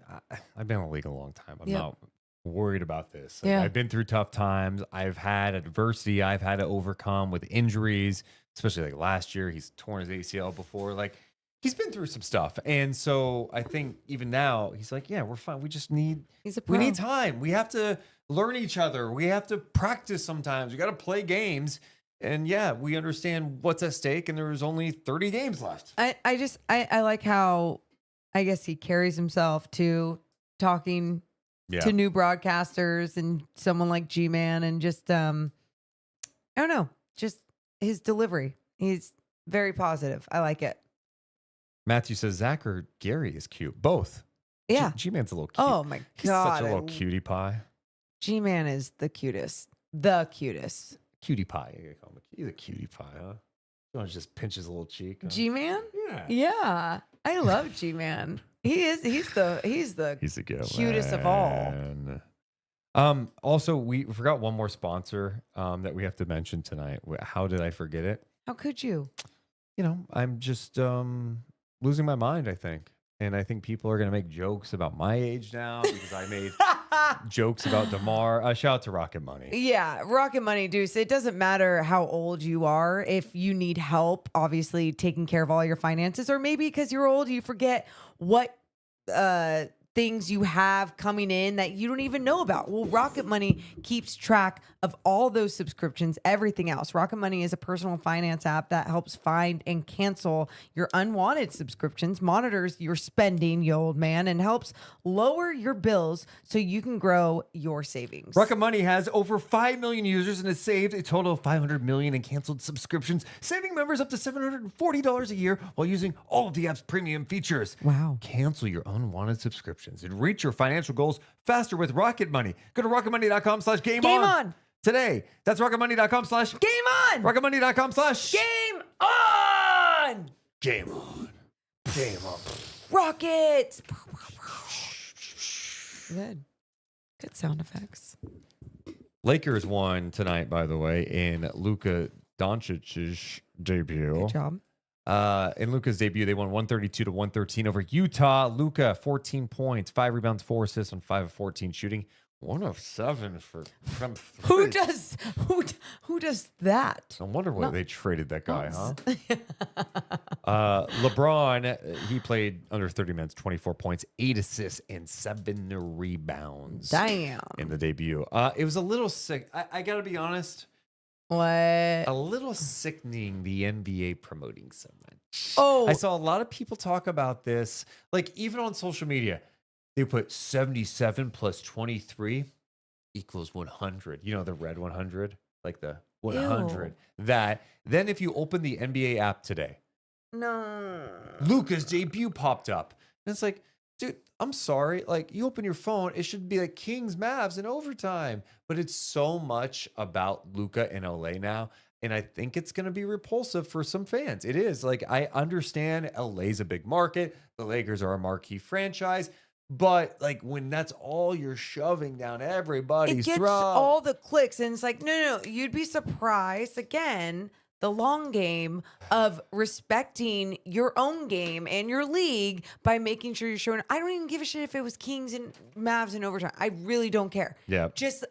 I've been in the league a long time. I'm not worried about this. Like, I've been through tough times. I've had adversity I've had to overcome with injuries, especially like last year. He's torn his ACL before. Like, he's been through some stuff. And so I think even now he's like, yeah, we're fine. We just need time. We have to learn each other. We have to practice sometimes. We got to play games. And we understand what's at stake, and there's only 30 games left. I like how I guess he carries himself to talking to new broadcasters and someone like GMan, and just I don't know, just his delivery. He's very positive. I like it. Matthew says Zach or Gary is cute. Both. Yeah. G-Man's a little cute. Oh my God. He's such a little cutie pie. G-Man is the cutest. The cutest. Cutie pie. I call him. He's a cutie pie, huh? You want to just pinch his little cheek? Huh? G-Man? Yeah. Yeah. I love G-Man. He's the cutest of all. Also, we forgot one more sponsor that we have to mention tonight. How did I forget it? How could you? I'm just losing my mind, I think. And I think people are going to make jokes about my age now because I made jokes about DeMar. Shout out to Rocket Money. Yeah, Rocket Money, Deuce. It doesn't matter how old you are. If you need help, obviously, taking care of all your finances, or maybe because you're old, you forget what things you have coming in that you don't even know about. Well, Rocket Money keeps track of all those subscriptions, everything else. Rocket Money is a personal finance app that helps find and cancel your unwanted subscriptions, monitors your spending, you old man, and helps lower your bills so you can grow your savings. Rocket Money has over 5 million users and has saved a total of $500 million in canceled subscriptions, saving members up to $740 a year while using all of the app's premium features. Wow. Cancel your unwanted subscriptions and reach your financial goals faster with Rocket Money. Go to rocketmoney.com/game on today. That's rocketmoney.com/game on. rocketmoney.com/game on. Game on. Game on. Rockets. Good sound effects. Lakers won tonight, by the way, in Luka Doncic's debut. Good job. In Luka's debut, they won 132-113 over Utah. Luka, 14 points, 5 rebounds, 4 assists on 5 of 14 shooting. 1 of 7 from 3. Who does that? I wonder why they traded that guy, huh? LeBron, he played under 30 minutes, 24 points, 8 assists, and 7 rebounds. Damn. In the debut. It was a little sick. I got to be honest. What? A little sickening, the NBA promoting so much. Oh. I saw a lot of people talk about this, like even on social media. They put 77 plus 23 equals 100. You know, the red 100, like the 100. Ew. That. Then if you open the NBA app today, No. Luka's debut popped up. And it's like, dude, I'm sorry. Like, you open your phone, it should be like Kings-Mavs in overtime. But it's so much about Luka in LA now. And I think it's going to be repulsive for some fans. It is. Like, I understand LA's a big market. The Lakers are a marquee franchise. But, like, when that's all you're shoving down everybody's It gets throat. all the clicks. And it's like, no. You'd be surprised, again, the long game of respecting your own game and your league by making sure you're showing. I don't even give a shit if it was Kings and Mavs in overtime. I really don't care. Yeah. Just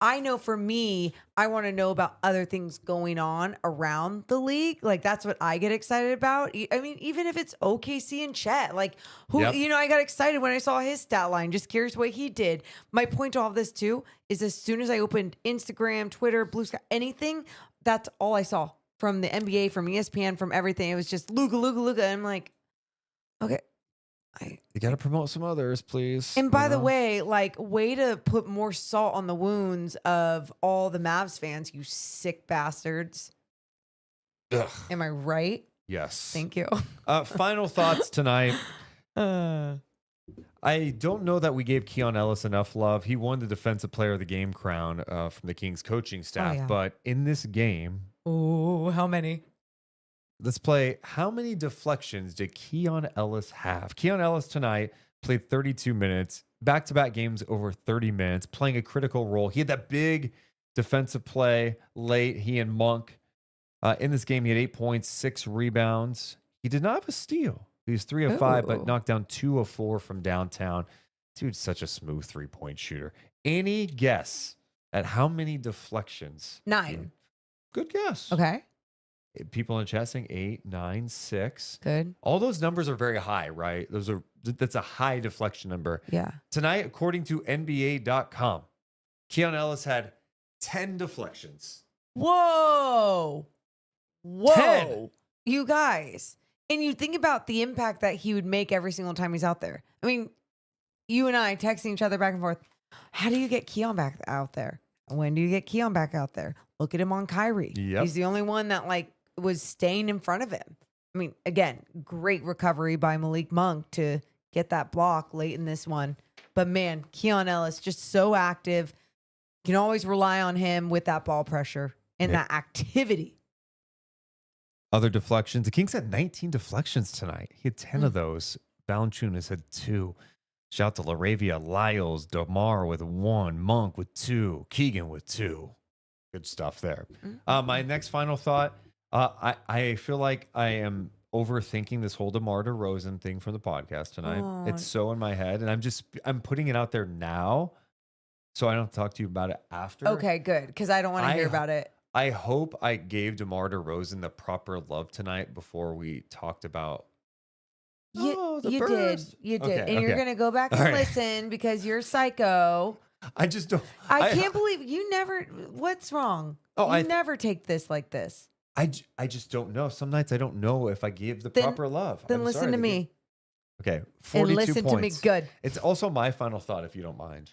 I know for me, I want to know about other things going on around the league. Like that's what I get excited about. I mean, even if it's OKC and Chet, like who, Yep. you know, I got excited when I saw his stat line. Just curious what he did. My point to all of this too is as soon as I opened Instagram, Twitter, Blue Sky, anything, that's all I saw from the NBA, from ESPN, from everything. It was just Luka. And I'm like, okay. You got to promote some others, please. And by you the know? way, like, way to put more salt on the wounds of all the Mavs fans, you sick bastards. Ugh. Am I right? Yes. Thank you. Final thoughts tonight. I don't know that we gave Keon Ellis enough love. He won the Defensive Player of the Game crown from the Kings coaching staff. yeah. But in this game, Oh, how many? let's play. How many deflections did Keon Ellis have? Keon Ellis tonight played 32 minutes, back-to-back games over 30 minutes, playing a critical role. He had that big defensive play late. He and Monk. In this game, he had 8 points, 6 rebounds. He did not have a steal. He was 3 of 5, but Ooh. knocked down 2 of 4 from downtown. Dude's such a smooth three-point shooter. Any guess at how many deflections? 9. Good guess. Okay. People in the chat saying 8, 9, 6. Good. All those numbers are very high, right? That's a high deflection number. Yeah. Tonight, according to NBA.com, Keon Ellis had 10 deflections. Whoa. 10. You guys. And you think about the impact that he would make every single time he's out there. I mean, you and I texting each other back and forth. How do you get Keon back out there? When do you get Keon back out there? Look at him on Kyrie. Yep. He's the only one that like was staying in front of him. I mean, again, great recovery by Malik Monk to get that block late in this one. But man, Keon Ellis just so active. You can always rely on him with that ball pressure and that activity. Other deflections. The Kings had 19 deflections tonight. He had 10 of those. Valanciunas had 2. Shout out to Laravia, Lyles, DeMar with 1, Monk with 2, Keegan with 2. Good stuff there. My next final thought. I feel like I am overthinking this whole DeMar DeRozan thing from the podcast tonight. Oh. It's so in my head, and I'm putting it out there now, so I don't talk to you about it after. Okay, good. Because I don't want to hear about it. I hope I gave DeMar DeRozan the proper love tonight before we talked about. You the did. burst. You did. Okay, And you're okay. going to go back and All right. listen because you're psycho. I just don't. I can't believe you never. What's wrong? Oh, you never take this like this. I just don't know. Some nights I don't know if I gave the Then- proper love. Then I'm listen sorry to to me Okay, and 42 listen points. to me good. It's also my final thought, if you don't mind.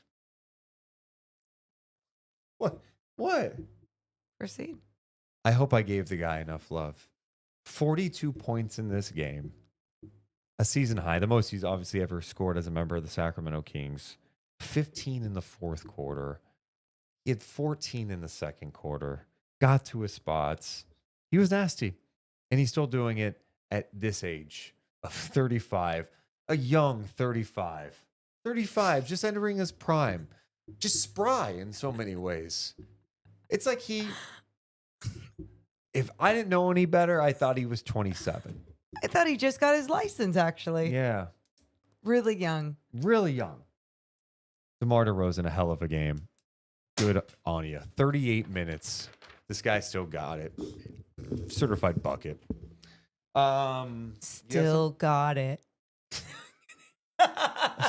What? Proceed. I hope I gave the guy enough love. 42 points in this game. A season high. The most he's obviously ever scored as a member of the Sacramento Kings. 15 in the fourth quarter. He had 14 in the second quarter. Got to his spots. He was nasty. And he's still doing it at this age of 35. A young 35. 35, just entering his prime. Just spry in so many ways. It's like if I didn't know any better, I thought he was 27. I thought he just got his license, actually. Yeah. Really young. Really young. DeMar DeRozan, a hell of a game. Good on you. 38 minutes. This guy still got it. Certified bucket. Still got it.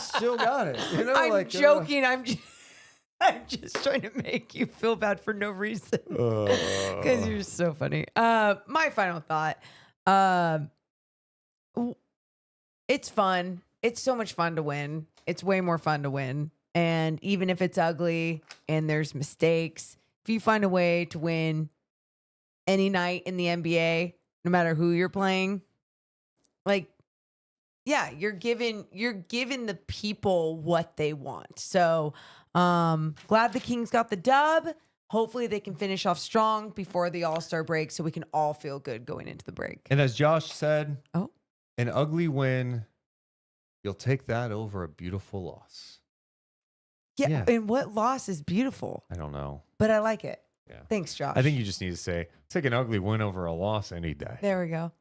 Still got it. You know, I'm joking. I'm just trying to make you feel bad for no reason. Because you're so funny. My final thought. It's fun. It's so much fun to win. It's way more fun to win. And even if it's ugly and there's mistakes, if you find a way to win any night in the NBA, no matter who you're playing, like, yeah, you're giving the people what they want. So glad the Kings got the dub. Hopefully they can finish off strong before the All-Star break so we can all feel good going into the break. And as Josh said, Oh. an ugly win, you'll take that over a beautiful loss. Yeah, Yeah. and what loss is beautiful, I don't know. but I like it. Yeah. Thanks, Josh. I think you just need to say, take an ugly win over a loss any day. There we go.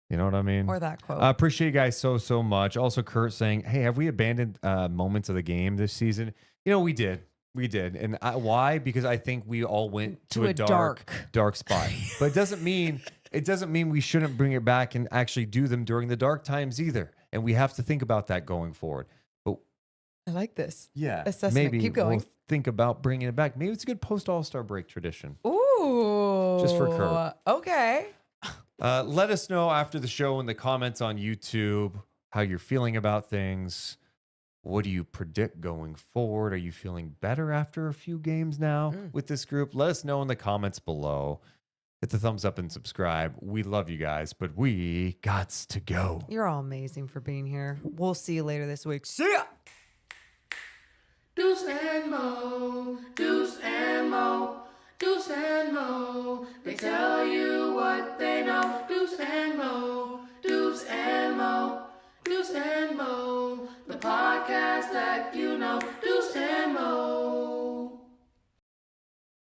You know what I mean? Or that quote. I appreciate you guys so much. Also, Kurt saying, hey, have we abandoned moments of the game this season? You know, we did. We did. And why? Because I think we all went to a dark spot. But it doesn't mean we shouldn't bring it back and actually do them during the dark times either. And we have to think about that going forward. But I like this. yeah, Assessment. maybe Keep going. we'll think about bringing it back. Maybe it's a good post All-Star break tradition. Ooh. Just for Kurt. Okay. Let us know after the show in the comments on YouTube how you're feeling about things. What do you predict going forward? Are you feeling better after a few games now with this group? Let us know in the comments below. Hit the thumbs up and subscribe. We love you guys, but we gots to go. You're all amazing for being here. We'll see you later this week. See ya! Deuce and Mo, Deuce and Mo, Deuce and Mo. They tell you what they know. Deuce and Mo, Deuce and Mo, Deuce and Mo. The podcast that you know. Deuce and